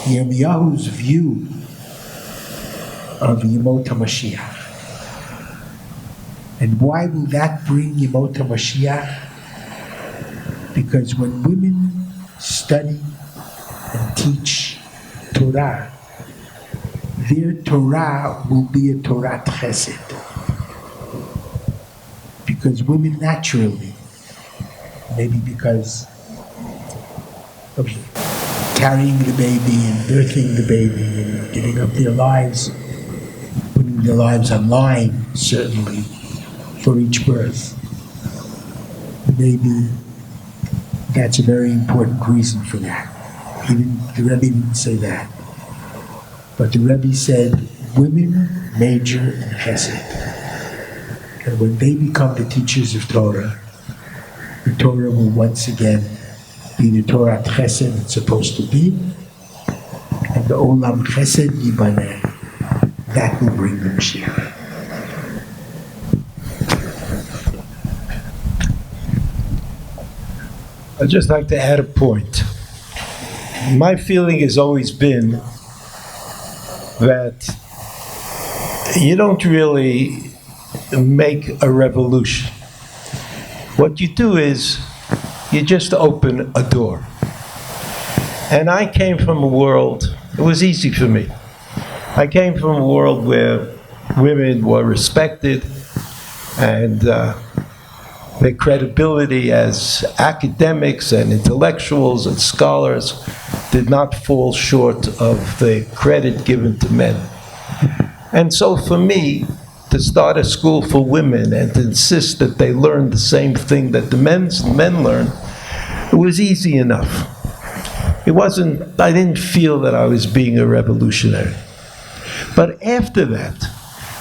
Yirmiyahu's view of Yemot HaMashiach. And why will that bring Yemot HaMashiach? Because when women study and teach Torah, their Torah will be a Torah Chesed. Because women naturally, maybe because of carrying the baby and birthing the baby and giving up their lives, putting their lives on line, certainly, for each birth. Maybe that's a very important reason for that. The Rebbe didn't say that. But the Rebbe said, women major in Chesed. And when they become the teachers of Torah, the Torah will once again be the Torah Chesed it's supposed to be, and the Olam Chesed Yibaneh. That will bring the Mashiach. I'd just like to add a point. My feeling has always been that you don't really make a revolution. What you do is you just open a door. And I came from a world, it was easy for me. I came from a world where women were respected and their credibility as academics and intellectuals and scholars did not fall short of the credit given to men. And so for me, to start a school for women and to insist that they learn the same thing that the men learn, it was easy enough. It wasn't, I didn't feel that I was being a revolutionary. But after that,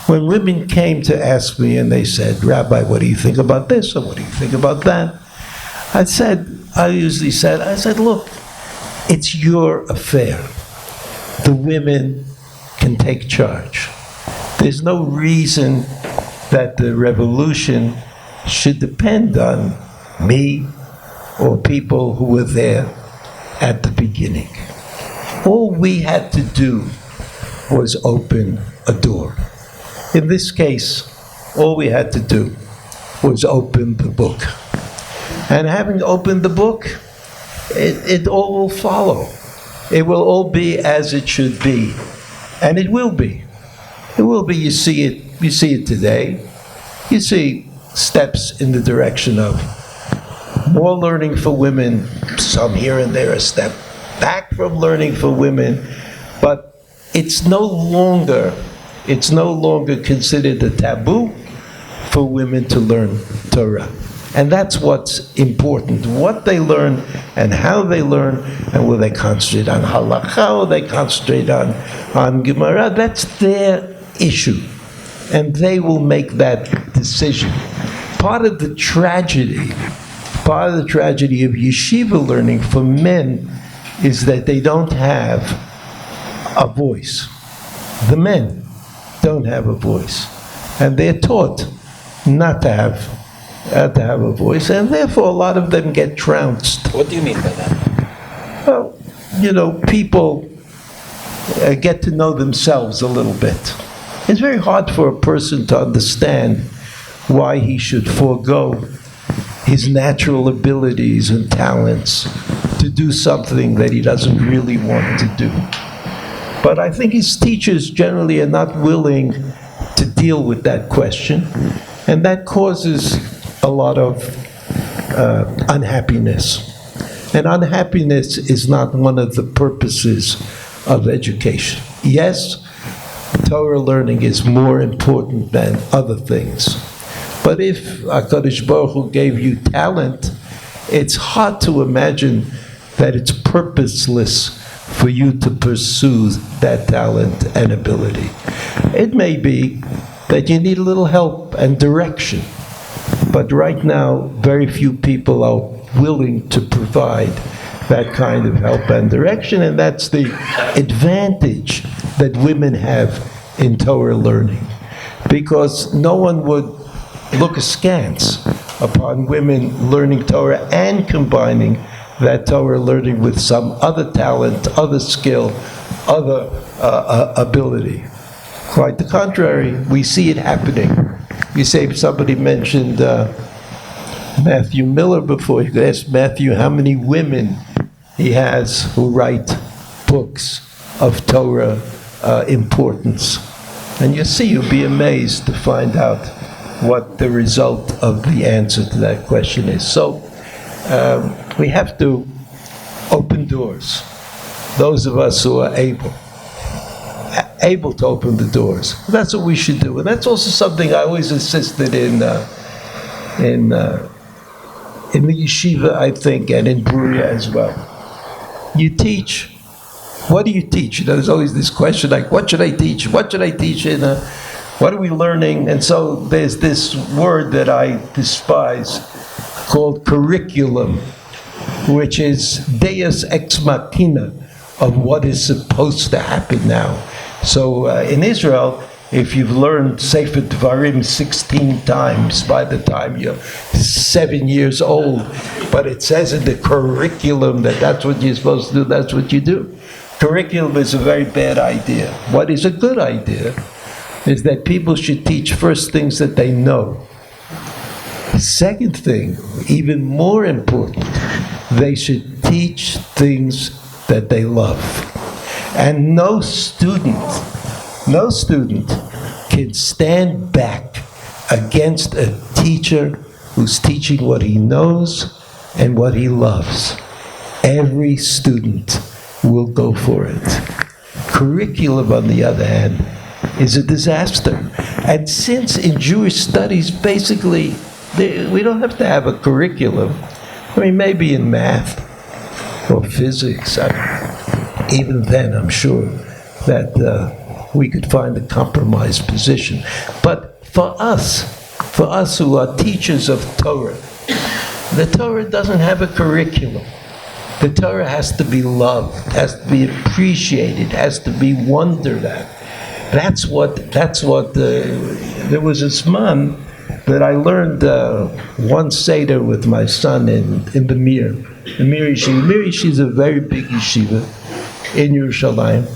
when women came to ask me and they said, Rabbi, what do you think about this or what do you think about that? I usually said, look, it's your affair. The women can take charge. There's no reason that the revolution should depend on me or people who were there at the beginning. All we had to do was open a door. In this case, all we had to do was open the book. And having opened the book, it all will follow. It will all be as it should be. And it will be. It will be. You see it today. You see steps in the direction of more learning for women, some here and there a step back from learning for women, but it's no longer considered a taboo for women to learn Torah. And that's what's important, what they learn and how they learn, and will they concentrate on halakha, or they concentrate on Gemara, that's their issue. And they will make that decision. Part of the tragedy of yeshiva learning for men is that they don't have a voice. The men don't have a voice. And they're taught not to have a voice, and therefore a lot of them get trounced. What do you mean by that? Well, people get to know themselves a little bit. It's very hard for a person to understand why he should forego his natural abilities and talents to do something that he doesn't really want to do. But I think his teachers generally are not willing to deal with that question, and that causes a lot of unhappiness. And unhappiness is not one of the purposes of education. Yes, Torah learning is more important than other things. But if HaKadosh Baruch Hu gave you talent, it's hard to imagine that it's purposeless for you to pursue that talent and ability. It may be that you need a little help and direction, but right now, very few people are willing to provide that kind of help and direction, and that's the advantage that women have in Torah learning, because no one would look askance upon women learning Torah and combining that Torah learning with some other talent, other skill, other ability. Quite the contrary, we see it happening. You say somebody mentioned Matthew Miller before. You could ask Matthew how many women he has who write books of Torah importance. And you'll be amazed to find out what the result of the answer to that question is. So we have to open doors. Those of us who are able to open the doors. That's what we should do. And that's also something I always insisted in the yeshiva, I think, and in Bruria as well. You teach. What do you teach? There's always this question like, what should I teach? What should I teach? What are we learning? And so there's this word that I despise called curriculum, which is deus ex machina of what is supposed to happen now. So in Israel, if you've learned Sefer Dvarim 16 times by the time you're 7 years old, but it says in the curriculum that that's what you're supposed to do, that's what you do. Curriculum is a very bad idea. What is a good idea is that people should teach first things that they know. Second thing, even more important, they should teach things that they love. And no student can stand back against a teacher who's teaching what he knows and what he loves. Every student will go for it. Curriculum, on the other hand, is a disaster. And since in Jewish studies, basically, we don't have to have a curriculum. I mean, maybe in math or physics, even then I'm sure that we could find a compromise position. But for us who are teachers of Torah, the Torah doesn't have a curriculum. The Torah has to be loved, has to be appreciated, has to be wondered at. There was this man that I learned one Seder with my son in the Mir Yeshiva. Mir Yeshiva is a very big yeshiva in Yerushalayim.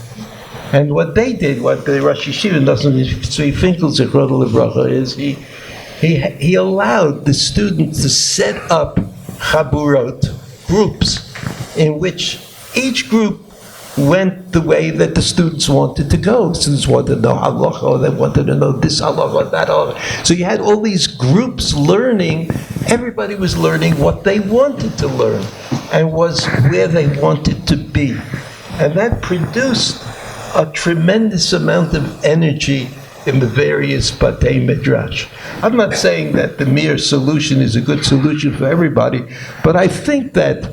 And what they did, what the Rosh Yeshiva doesn't, Tzvi Finkel Zichrono Livracha, is he allowed the students to set up chaburot, groups, in which each group went the way that the students wanted to go. Students wanted to know halacha, or they wanted to know this halacha, or that halacha. So you had all these groups learning. Everybody was learning what they wanted to learn and was where they wanted to be. And that produced a tremendous amount of energy in the various Batei Midrash. I'm not saying that the mere solution is a good solution for everybody, but I think that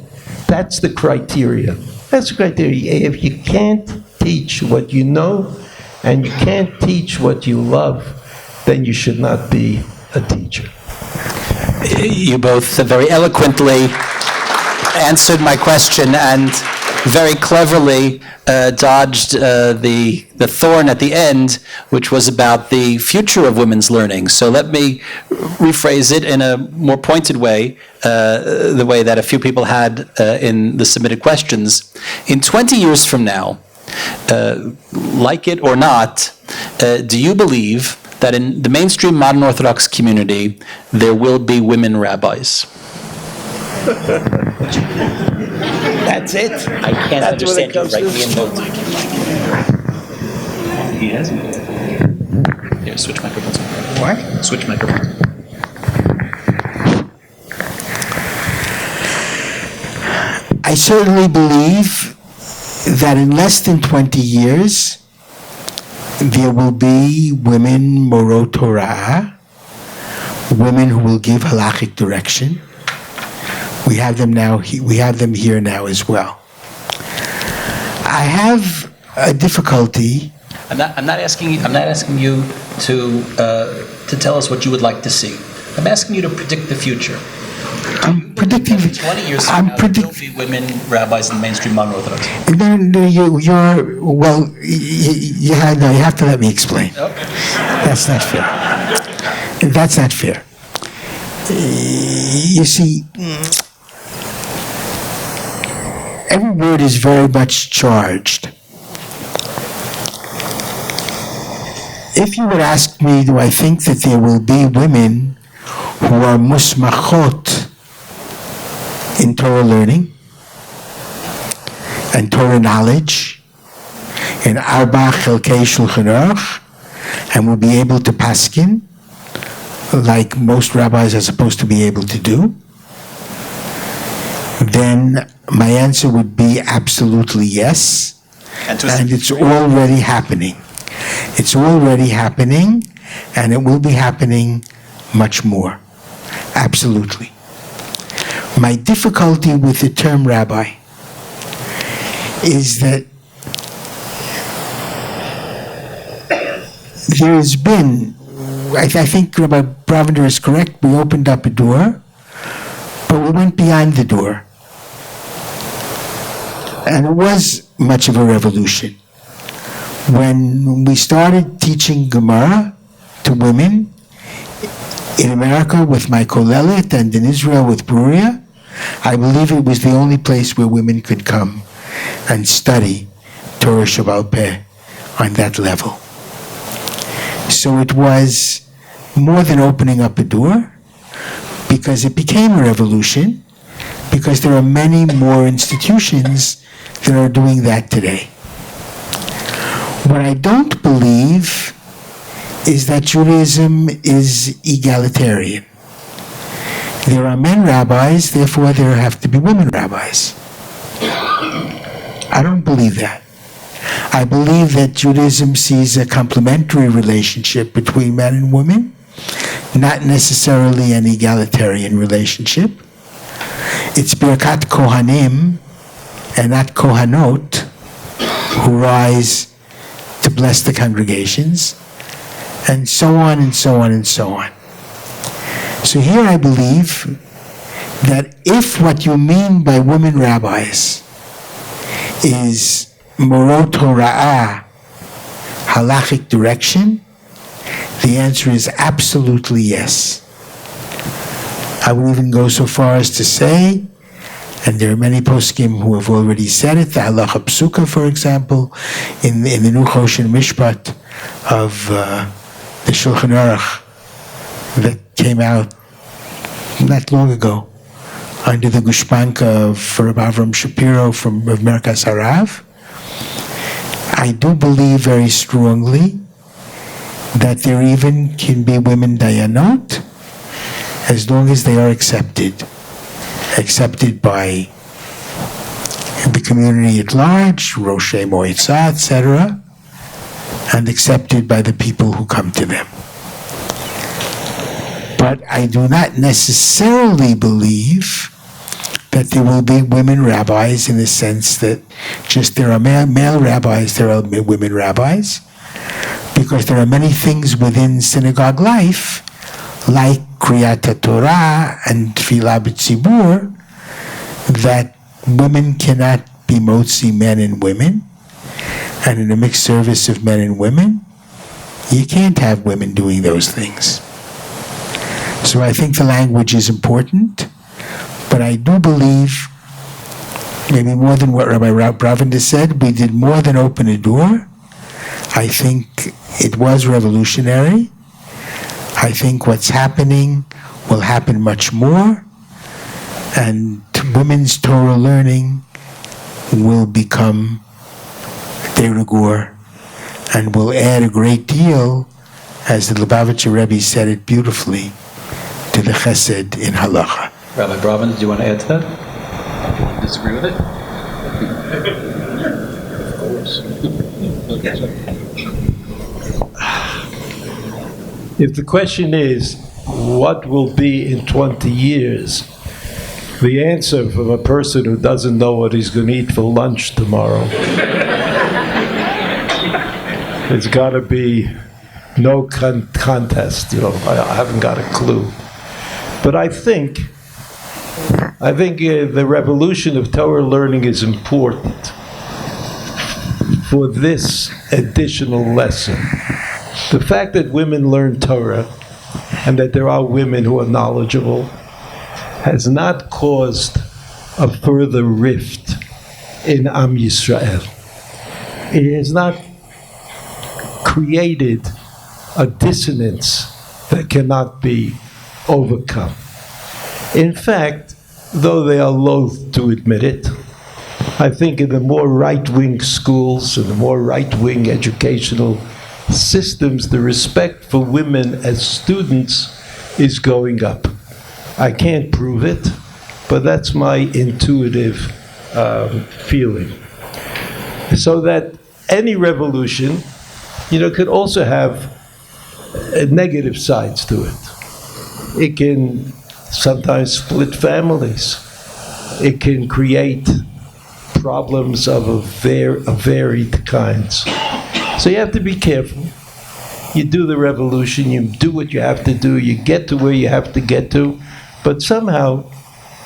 that's the criteria. That's the criteria. If you can't teach what you know and you can't teach what you love, then you should not be a teacher. You both very eloquently answered my question and very cleverly dodged the thorn at the end, which was about the future of women's learning. So let me rephrase it in a more pointed way, the way that a few people had in the submitted questions. In 20 years from now, like it or not, do you believe that in the mainstream modern Orthodox community, there will be women rabbis? That's it. I can't understand you. Write me a note. He has it. Here, switch microphones. What? Switch microphones. I certainly believe that in less than 20 years, there will be women Morot Torah, women who will give halachic direction. We have them now. We have them here now as well. I have a difficulty. I'm not asking you to tell us what you would like to see. I'm asking you to predict the future. I'm predicting. 20 years from now, there will be women rabbis in the mainstream modern Orthodox. You have to let me explain. Okay. That's not fair. That's not fair. You see, every word is very much charged. If you would ask me, do I think that there will be women who are musmachot in Torah learning and Torah knowledge in Arba Chelkei Shulchan Aruch, and will be able to paskin like most rabbis are supposed to be able to do, then my answer would be absolutely yes. And it's already happening. It's already happening, and it will be happening much more. Absolutely. My difficulty with the term rabbi is that there has been, I think Rabbi Brovender is correct, we opened up a door, but we went beyond the door. And it was much of a revolution. When we started teaching Gemara to women in America with my Kolelet and in Israel with Bruria, I believe it was the only place where women could come and study Torah Sheba'al Peh on that level. So it was more than opening up a door, because it became a revolution, because there are many more institutions that are doing that today. What I don't believe is that Judaism is egalitarian. There are men rabbis, therefore there have to be women rabbis. I don't believe that. I believe that Judaism sees a complementary relationship between men and women, not necessarily an egalitarian relationship. It's Birkat Kohanim and not Kohanot who rise to bless the congregations, and so on and so on and so on. So here I believe that if what you mean by women rabbis is Morot Hora'ah, halachic direction, the answer is absolutely yes. I would even go so far as to say, and there are many poskim who have already said it, the halacha psuka, for example, in the new Choshen Mishpat of the Shulchan Aruch that came out not long ago under the gushpanka of Rabbi Avram Shapiro of Merkas Harav. I do believe very strongly that there even can be women dayanot as long as they are accepted by the community at large, Roshei Moitzah, etc., and accepted by the people who come to them. But I do not necessarily believe that there will be women rabbis in the sense that just there are male rabbis, there are women rabbis, because there are many things within synagogue life, like Kriyat Torah and Tfilah B'tzibur, that women cannot be motzi men and women, and in a mixed service of men and women, you can't have women doing those things. So I think the language is important, but I do believe, maybe more than what Rabbi Brovender said, we did more than open a door. I think it was revolutionary. I think what's happening will happen much more, and women's Torah learning will become de rigueur and will add a great deal, as the Lubavitcher Rebbe said it beautifully, to the chesed in halacha. Rabbi Brovender, do you want to add to that? Disagree with it? Of course. If the question is, what will be in 20 years? The answer from a person who doesn't know what he's going to eat for lunch tomorrow, it's got to be no contest. I haven't got a clue. But I think the revolution of Torah learning is important for this additional lesson. The fact that women learn Torah and that there are women who are knowledgeable has not caused a further rift in Am Yisrael. It has not created a dissonance that cannot be overcome. In fact, though they are loath to admit it, I think in the more right-wing schools and the more right-wing educational systems, the respect for women as students is going up. I can't prove it, but that's my intuitive feeling. So that any revolution, could also have negative sides to it. It can sometimes split families. It can create problems of a varied kinds. So you have to be careful. You do the revolution, you do what you have to do, you get to where you have to get to, but somehow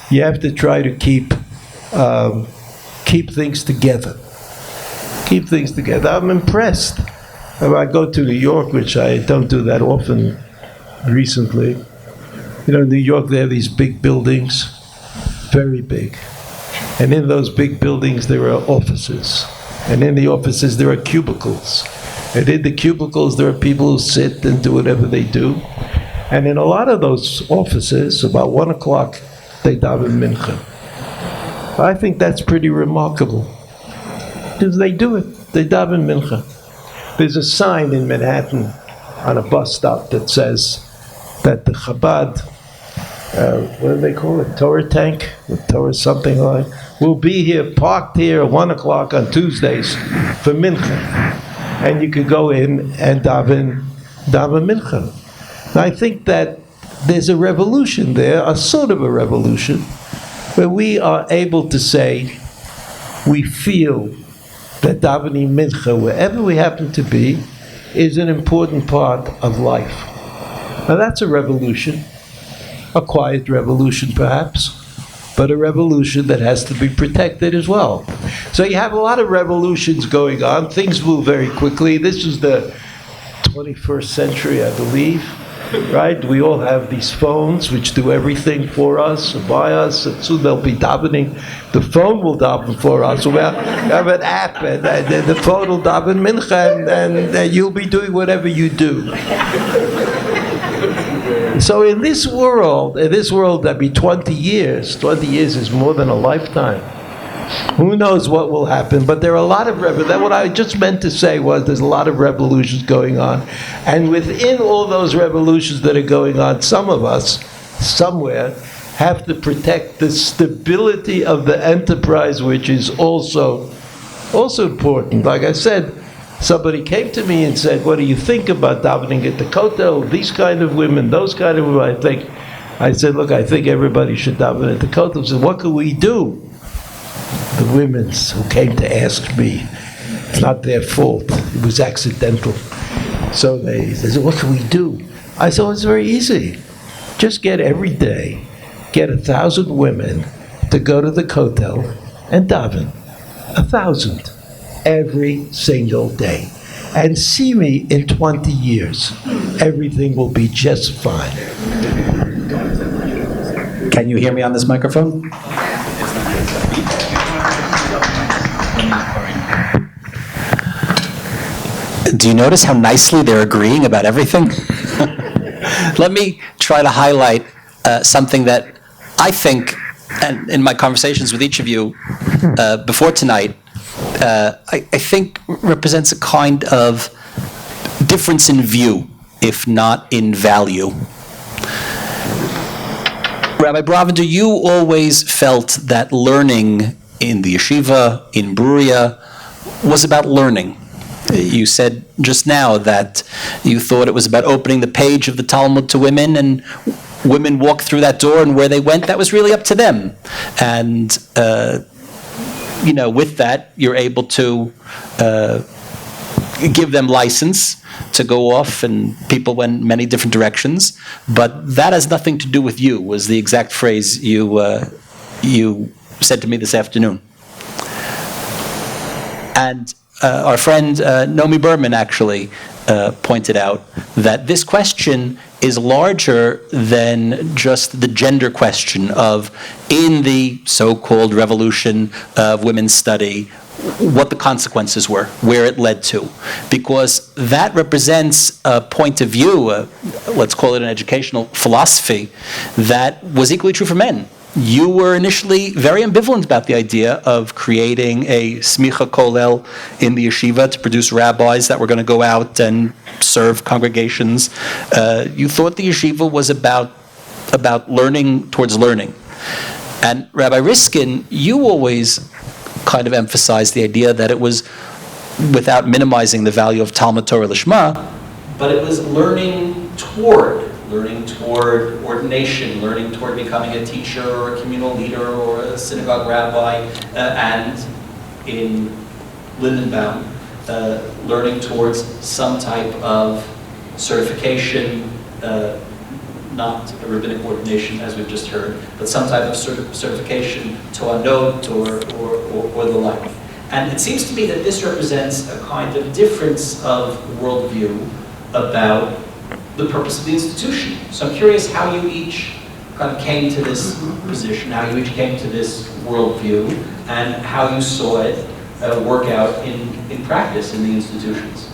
you have to try to keep things together. keep things together. I'm impressed. When I go to New York, which I don't do that often recently, in New York they have these big buildings, very big. And in those big buildings there are offices. And in the offices there are cubicles. And in the cubicles there are people who sit and do whatever they do. And in a lot of those offices, about 1 o'clock, they daven mincha. I think that's pretty remarkable. Because they do it. They daven mincha. There's a sign in Manhattan on a bus stop that says that the Chabad, what do they call it? Torah tank? Or Torah something like, will be here, parked here at 1 o'clock on Tuesdays for mincha. And you could go in and daven mincha. And I think that there's a revolution there, a sort of a revolution, where we are able to say, we feel that davening mincha, wherever we happen to be, is an important part of life. Now that's a revolution, a quiet revolution perhaps, but a revolution that has to be protected as well. So you have a lot of revolutions going on. Things move very quickly. This is the 21st century, I believe. Right? We all have these phones which do everything for us, by us, and soon they'll be davening. The phone will daven for us. We'll have an app, and the phone will daven mincha, and you'll be doing whatever you do. So in this world, that'd be 20 years. 20 years is more than a lifetime. Who knows what will happen, but there are a lot of what I just meant to say was there's a lot of revolutions going on. And within all those revolutions that are going on, some of us, somewhere, have to protect the stability of the enterprise, which is also important. Like I said, somebody came to me and said, what do you think about davening at the kotel, these kind of women, those kind of women? I said, look, I think everybody should daven at the kotel. I said, what can we do? The women who came to ask me, it's not their fault, it was accidental. So they said, what can we do? I said, well, it's very easy. Just every day, get 1,000 women to go to the kotel and daven. 1,000 every single day. And see me in 20 years. Everything will be just fine. Can you hear me on this microphone? Do you notice how nicely they're agreeing about everything? Let me try to highlight something that I think, and in my conversations with each of you before tonight, I think represents a kind of difference in view, if not in value. Rabbi Brovender, you always felt that learning in the yeshiva, in Bruria, was about learning. You said just now that you thought it was about opening the page of the Talmud to women, and women walked through that door, and where they went, that was really up to them. And, with that, you're able to give them license to go off, and people went many different directions. But that has nothing to do with you, was the exact phrase you said to me this afternoon. And our friend Nomi Berman actually pointed out that this question is larger than just the gender question of, in the so-called revolution of women's study, what the consequences were, where it led to. Because that represents a point of view, let's call it an educational philosophy, that was equally true for men. You were initially very ambivalent about the idea of creating a smicha kollel in the yeshiva to produce rabbis that were going to go out and serve congregations. You thought the yeshiva was about learning towards learning. And Rabbi Riskin, you always kind of emphasized the idea that it was, without minimizing the value of Talmud Torah Lishma, but it was learning toward ordination, learning toward becoming a teacher or a communal leader or a synagogue rabbi, and in Lindenbaum, learning towards some type of certification, not a rabbinic ordination as we've just heard, but some type of certification to a note or the like. And it seems to me that this represents a kind of difference of worldview about the purpose of the institution. So I'm curious how you each kind of came to this position, how you each came to this worldview, and how you saw it work out in practice in the institutions.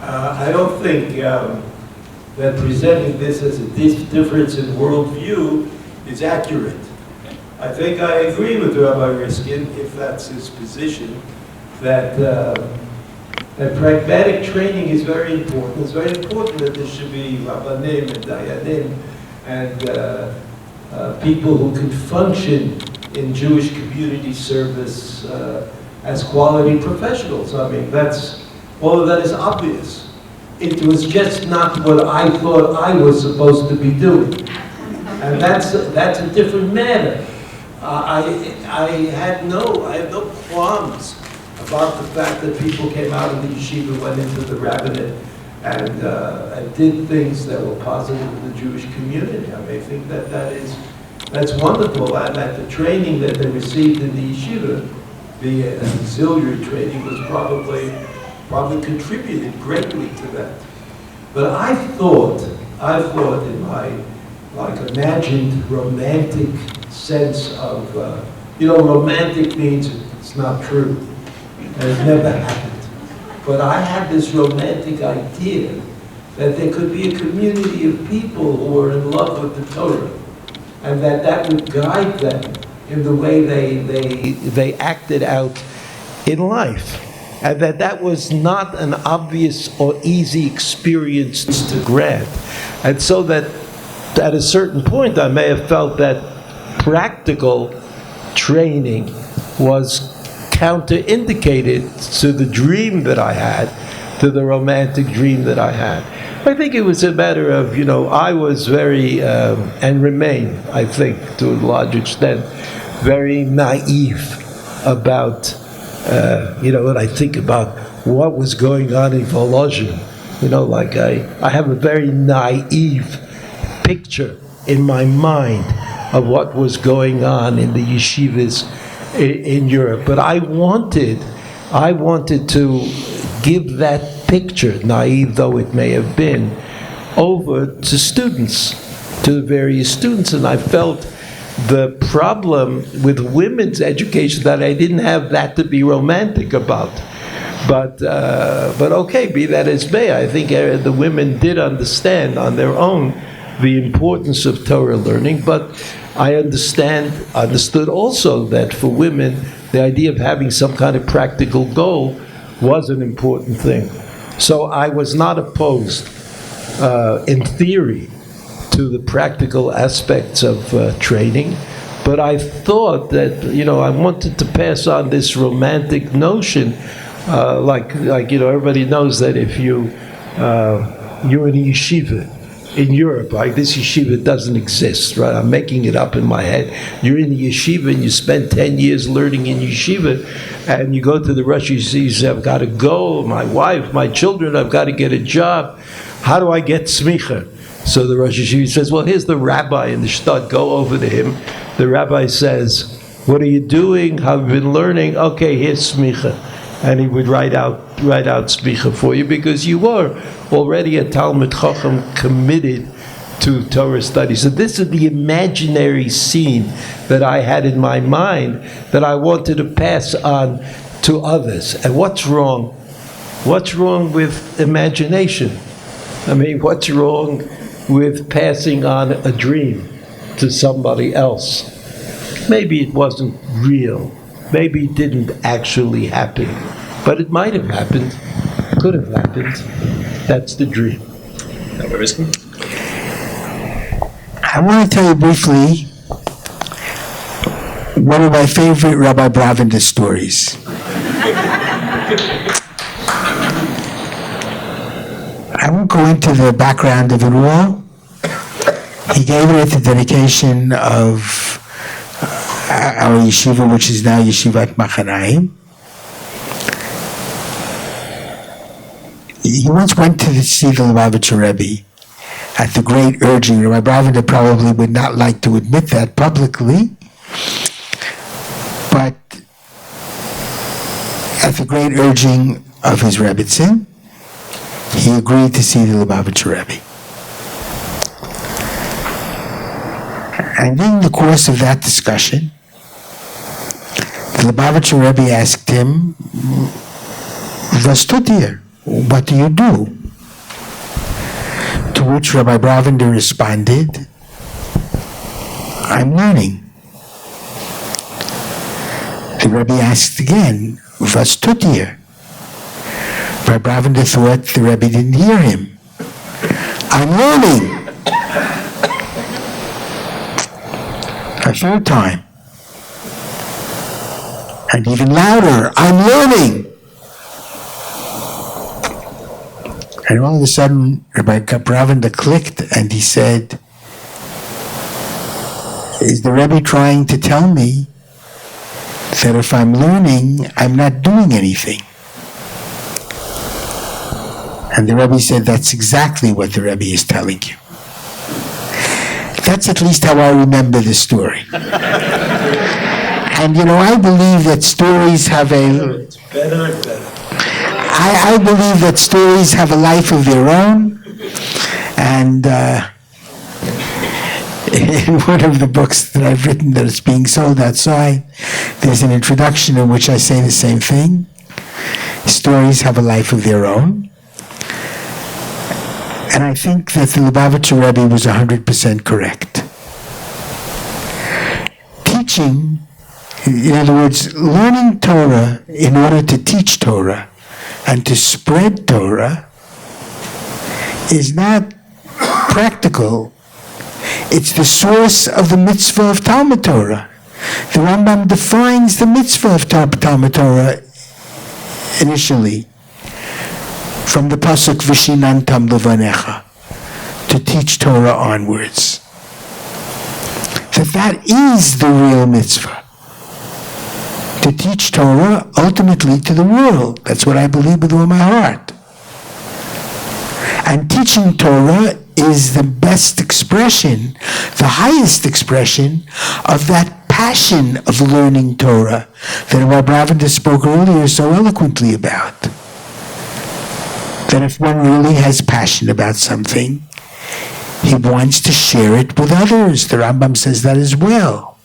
I don't think that presenting this as a difference in worldview is accurate. I think I agree with Rabbi Riskin, if that's his position, that that pragmatic training is very important. It's very important that there should be rabbanim and dayanim and people who can function in Jewish community service as quality professionals. I mean, all of that is obvious. It was just not what I thought I was supposed to be doing. And that's a different matter. I had no qualms about the fact that people came out of the yeshiva, went into the rabbinate, and did things that were positive in the Jewish community. I mean, I think that's wonderful, and that the training that they received in the yeshiva, the auxiliary training, was probably contributed greatly to that. But I thought in my imagined romantic sense of, romantic means it's not true, and it never happened. But I had this romantic idea that there could be a community of people who were in love with the Torah, and that would guide them in the way they acted out in life. And that was not an obvious or easy experience to grant. And so that at a certain point I may have felt that practical training was counter-indicated to the dream that I had, to the romantic dream that I had. I think it was a matter of, I was very, and remain, I think, to a large extent, very naive about when I think about what was going on in Volozhin, I have a very naive picture in my mind of what was going on in the yeshivas in Europe. But I wanted to give that picture, naive though it may have been, over to students, to the various students, and I felt the problem with women's education that I didn't have that to be romantic about. But okay, be that as may, I think the women did understand on their own the importance of Torah learning, but I understood also that for women, the idea of having some kind of practical goal was an important thing. So I was not opposed, in theory, to the practical aspects of training, but I thought that I wanted to pass on this romantic notion, everybody knows that if you're in a yeshiva in Europe, like this yeshiva doesn't exist, right? I'm making it up in my head. You're in the yeshiva and you spend 10 years learning in yeshiva, and you go to the Rosh Yeshiva, you say, I've got to go, my wife, my children, I've got to get a job. How do I get smicha? So the Rosh Yeshiva says, well, here's the rabbi in the shtad, go over to him. The rabbi says, what are you doing? How have you been learning? Okay, here's smicha. And he would write out smicha for you because you were already a Talmid Chacham committed to Torah study. So this is the imaginary scene that I had in my mind that I wanted to pass on to others. And what's wrong? What's wrong with imagination? I mean, what's wrong with passing on a dream to somebody else? Maybe it wasn't real. Maybe it didn't actually happen. But it might have happened. Could have happened. That's the dream. Rabbi Riskin? I want to tell you briefly one of my favorite Rabbi Brovender stories. I won't go into the background of it all. He gave it at the dedication of our yeshiva, which is now Yeshivat Machanaim. He once went to see the Lubavitcher Rebbe, at the great urging. Rabbi Brovender probably would not like to admit that publicly, but at the great urging of his Rebbitzin, he agreed to see the Lubavitcher Rebbe. And in the course of that discussion, the Lubavitcher Rebbe asked him, "Was tut ihr? What do you do?" To which Rabbi Brovender responded, "I'm learning." The Rebbe asked again, "Was tut ihr?" Rabbi Brovender thought the Rebbe didn't hear him. "I'm learning." A third time. And even louder, "I'm learning." And all of a sudden, Rabbi Brovender clicked and he said, "Is the Rebbe trying to tell me that if I'm learning, I'm not doing anything?" And the Rebbe said, "That's exactly what the Rebbe is telling you." That's at least how I remember the story. And I believe that stories have It's better and better. I believe that stories have a life of their own. And in one of the books that I've written that is being sold outside, there's an introduction in which I say the same thing. Stories have a life of their own. And I think that the Lubavitcher Rebbe was 100% correct. Teaching, in other words, learning Torah in order to teach Torah and to spread Torah is not practical. It's the source of the mitzvah of Talmud Torah. The Rambam defines the mitzvah of Talmud Torah initially from the pasuk V'shinantam levanecha, to teach Torah onwards. That is the real mitzvah. To teach Torah ultimately to the world. That's what I believe with all my heart. And teaching Torah is the best expression, the highest expression of that passion of learning Torah that Rabbi Brovender spoke earlier so eloquently about. That if one really has passion about something, he wants to share it with others. The Rambam says that as well.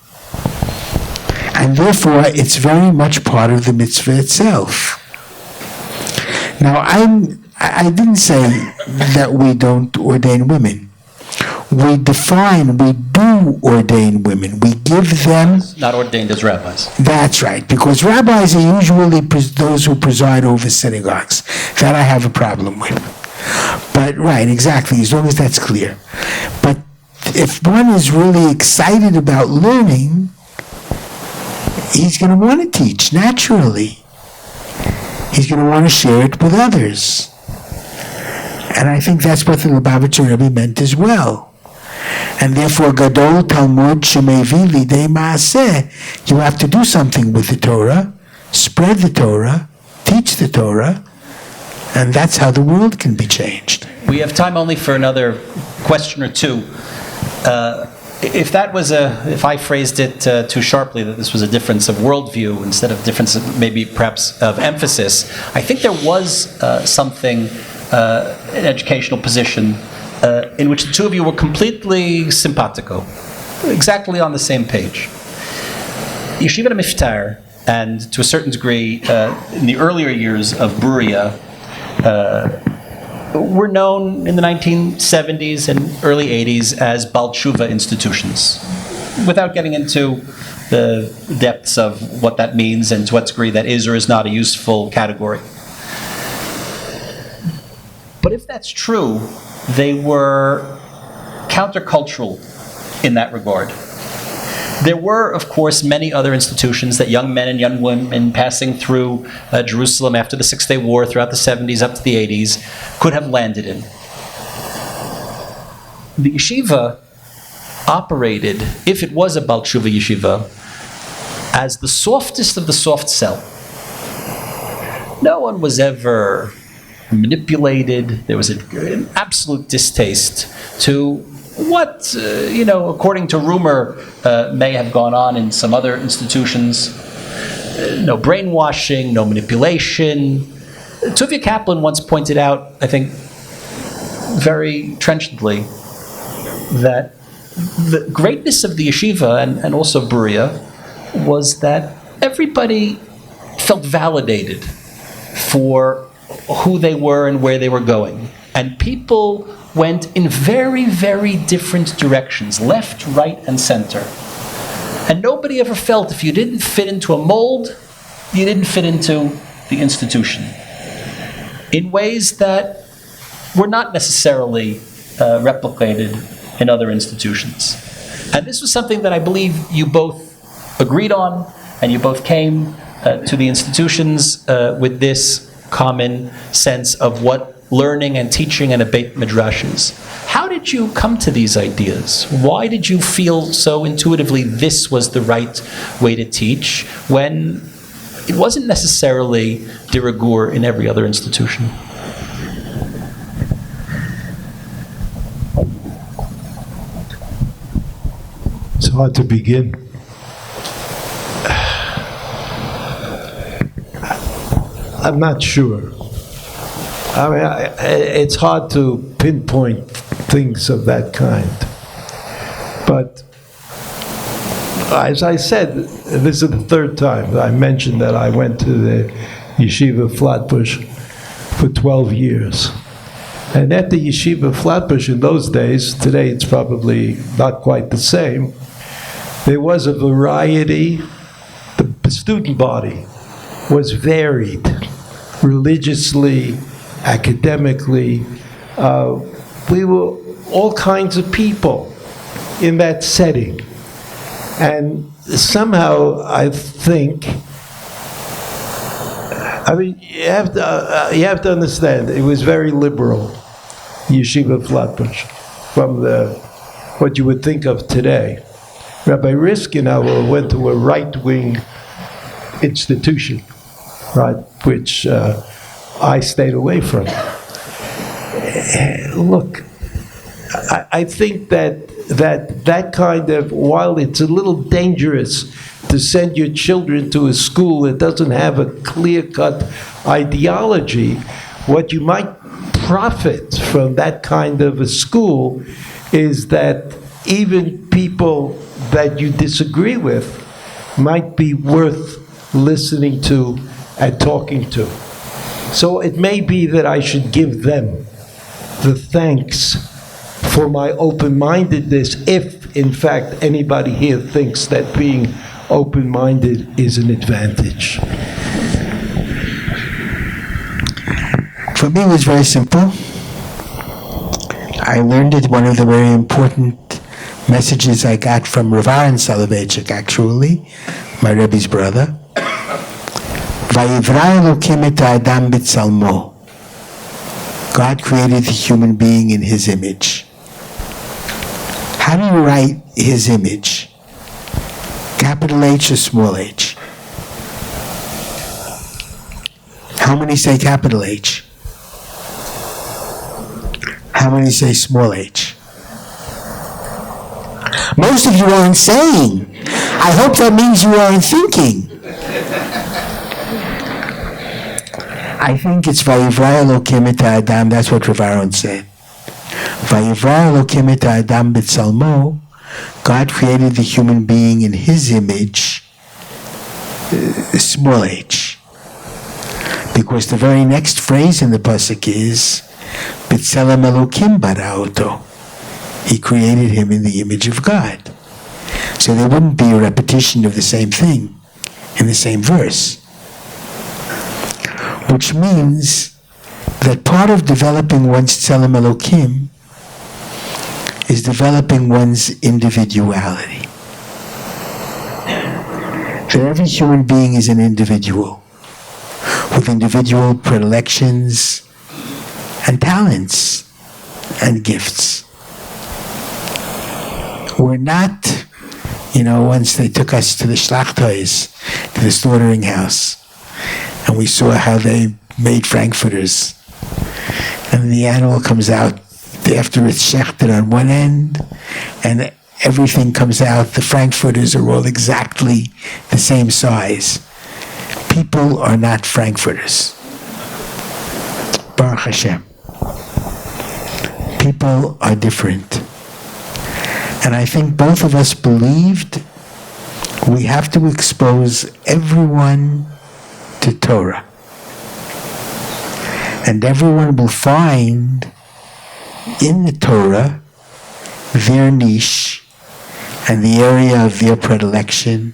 And therefore, it's very much part of the mitzvah itself. Now, I didn't say that we don't ordain women. We do ordain women. We give them... Not ordained as rabbis. That's right, because rabbis are usually those who preside over synagogues. That I have a problem with. But, right, exactly, as long as that's clear. But if one is really excited about learning, he's going to want to teach, naturally. He's going to want to share it with others. And I think that's what the Lubavitcher Rebbe meant as well. And therefore, Gadol Talmud Shemevi Lidei Maaseh. You have to do something with the Torah, spread the Torah, teach the Torah, and that's how the world can be changed. We have time only for another question or two. If I phrased it too sharply, that this was a difference of worldview instead of difference of maybe perhaps of emphasis, I think there was something, an educational position, in which the two of you were completely simpatico, exactly on the same page. Yeshiva Miftar, and to a certain degree, in the earlier years of Bruria, were known in the 1970s and early 80s as baalei teshuvah institutions, without getting into the depths of what that means and to what degree that is or is not a useful category. But if that's true, they were countercultural in that regard. There were, of course, many other institutions that young men and young women passing through Jerusalem after the Six-Day War, throughout the 70s up to the 80s, could have landed in. The yeshiva operated, if it was a baalei teshuvah yeshiva, as the softest of the soft cell. No one was ever manipulated. There was an absolute distaste to what, according to rumor, may have gone on in some other institutions. No brainwashing, no manipulation. Tuvia Kaplan once pointed out, I think, very trenchantly, that the greatness of the yeshiva and also Berea was that everybody felt validated for who they were and where they were going. And people went in very, very different directions, left, right, and center. And nobody ever felt if you didn't fit into a mold, you didn't fit into the institution in ways that were not necessarily replicated in other institutions. And this was something that I believe you both agreed on, and you both came to the institutions with this common sense of what learning and teaching and a Beit Midrash is. How did you come to these ideas? Why did you feel so intuitively this was the right way to teach when it wasn't necessarily de rigueur in every other institution? It's hard to begin. I'm not sure. I mean, it's hard to pinpoint things of that kind. But as I said, this is the third time that I mentioned that I went to the Yeshiva Flatbush for 12 years. And at the Yeshiva Flatbush in those days, today it's probably not quite the same, there was a variety. The student body was varied, religiously, academically. We were all kinds of people in that setting. And somehow I think, you have to understand, it was very liberal, Yeshiva Flatbush, from what you would think of today. Rabbi Riskin, however, went to a right-wing institution, right, which I stayed away from. Look, I think that kind of, while it's a little dangerous to send your children to a school that doesn't have a clear-cut ideology, what you might profit from that kind of a school is that even people that you disagree with might be worth listening to and talking to. So it may be that I should give them the thanks for my open-mindedness, if in fact anybody here thinks that being open-minded is an advantage. For me, it was very simple. I learned it. One of the very important messages I got from Rav Aaron Soloveitchik, actually, my Rebbe's brother. Vayivra Elokim et ha'adam b'tzalmo. God created the human being in His image. How do you write His image? Capital H or small h? How many say capital H? How many say small h? Most of you aren't saying. I hope that means you aren't thinking. I think it's Vayivra Elokim et ha'adam. That's what Rav Aaron said. Vayivra Elokim et ha'adam b'tzalmo. God created the human being in His image, small h. Because the very next phrase in the pasuk is B'tzelem Elokim bara oto. He created him in the image of God. So there wouldn't be a repetition of the same thing in the same verse. Which means that part of developing one's Tzelem Elokim is developing one's individuality. That every human being is an individual with individual predilections and talents and gifts. We're not, once they took us to the Schlachtois, to the slaughtering house, and we saw how they made frankfurters. and the animal comes out after it's shechted on one end, and everything comes out. The frankfurters are all exactly the same size. People are not frankfurters. Baruch Hashem. People are different. And I think both of us believed we have to expose everyone to Torah. And everyone will find in the Torah their niche and the area of their predilection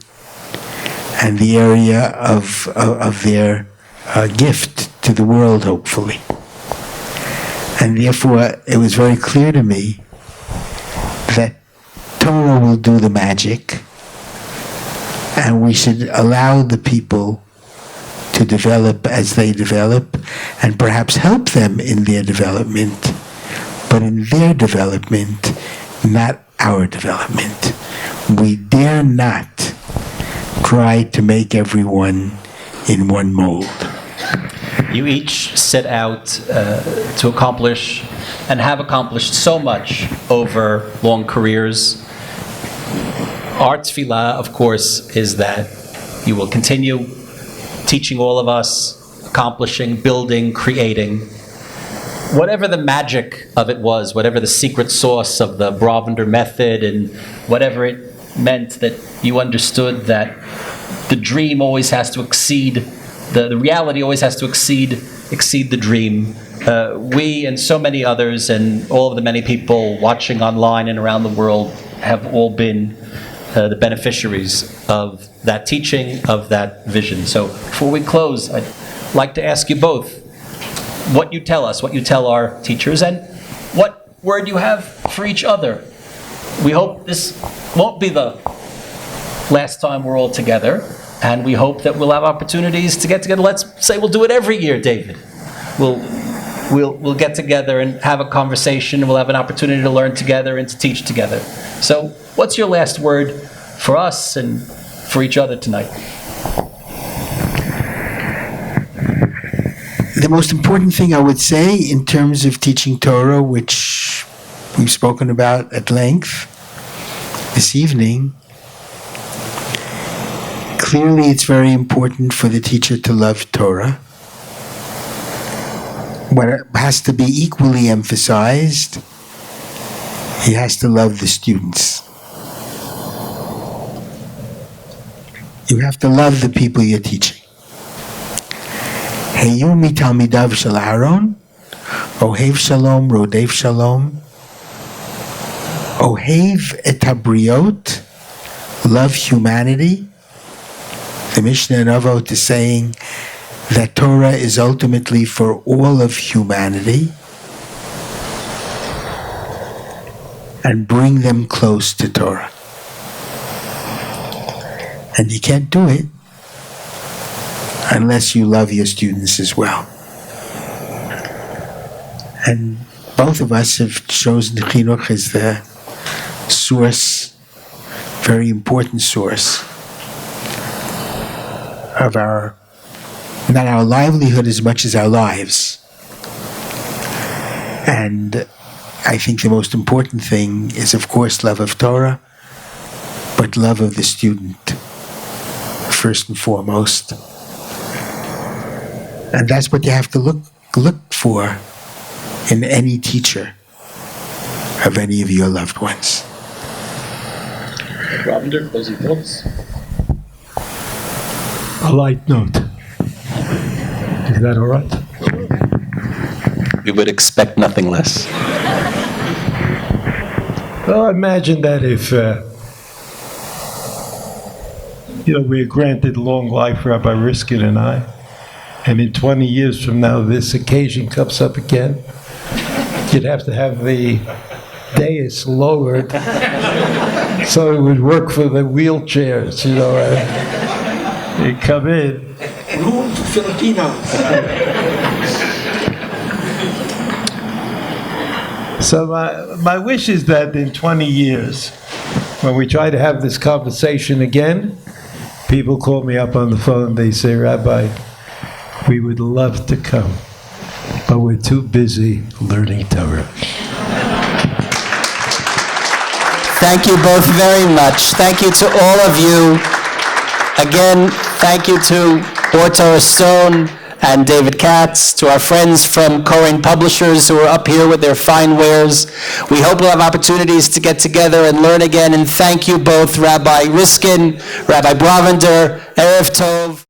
and the area of their gift to the world, hopefully. And therefore, it was very clear to me that Torah will do the magic, and we should allow the people to develop as they develop, and perhaps help them in their development, but in their development, not our development. We dare not try to make everyone in one mold. You each set out to accomplish and have accomplished so much over long careers. Our tefillah, of course, is that you will continue teaching all of us, accomplishing, building, creating. Whatever the magic of it was, whatever the secret sauce of the Brovender method, and whatever it meant that you understood that the dream always has to exceed, the reality always has to exceed the dream. We and so many others and all of the many people watching online and around the world have all been the beneficiaries of that teaching, of that vision. So before we close, I'd like to ask you both what you tell us, what you tell our teachers, and what word you have for each other. We hope this won't be the last time we're all together, and we hope that we'll have opportunities to get together. Let's say we'll do it every year, David. We'll get together and have a conversation. We'll have an opportunity to learn together and to teach together. So what's your last word for us and for each other tonight? The most important thing I would say in terms of teaching Torah, which we've spoken about at length this evening, clearly it's very important for the teacher to love Torah. What has to be equally emphasized, he has to love the students. You have to love the people you're teaching. Heyu mitalmidav shel Aaron, ohev shalom, rodev shalom, ohev et habriot, love humanity. The Mishnah in Avot is saying that Torah is ultimately for all of humanity, and bring them close to Torah. And you can't do it unless you love your students as well. And both of us have chosen Chinuch as the source, very important source of our, not our livelihood as much as our lives. And I think the most important thing is, of course, love of Torah, but love of the student, first and foremost. And that's what you have to look for in any teacher of any of your loved ones. Brovender, closing thoughts? A light note. Is that all right? We would expect nothing less. Well, imagine that if, we're granted long life, Rabbi Riskin and I, and in 20 years from now this occasion comes up again, you'd have to have the dais lowered so it would work for the wheelchairs, They come in. Room for Filipinos. So my wish is that in 20 years, when we try to have this conversation again, people call me up on the phone, they say, Rabbi, we would love to come, but we're too busy learning Torah. Thank you both very much. Thank you to all of you. Again, thank you to Or Torah Stone and David Katz, to our friends from Koren Publishers who are up here with their fine wares. We hope we'll have opportunities to get together and learn again. And thank you both, Rabbi Riskin, Rabbi Brovender, Erev Tov.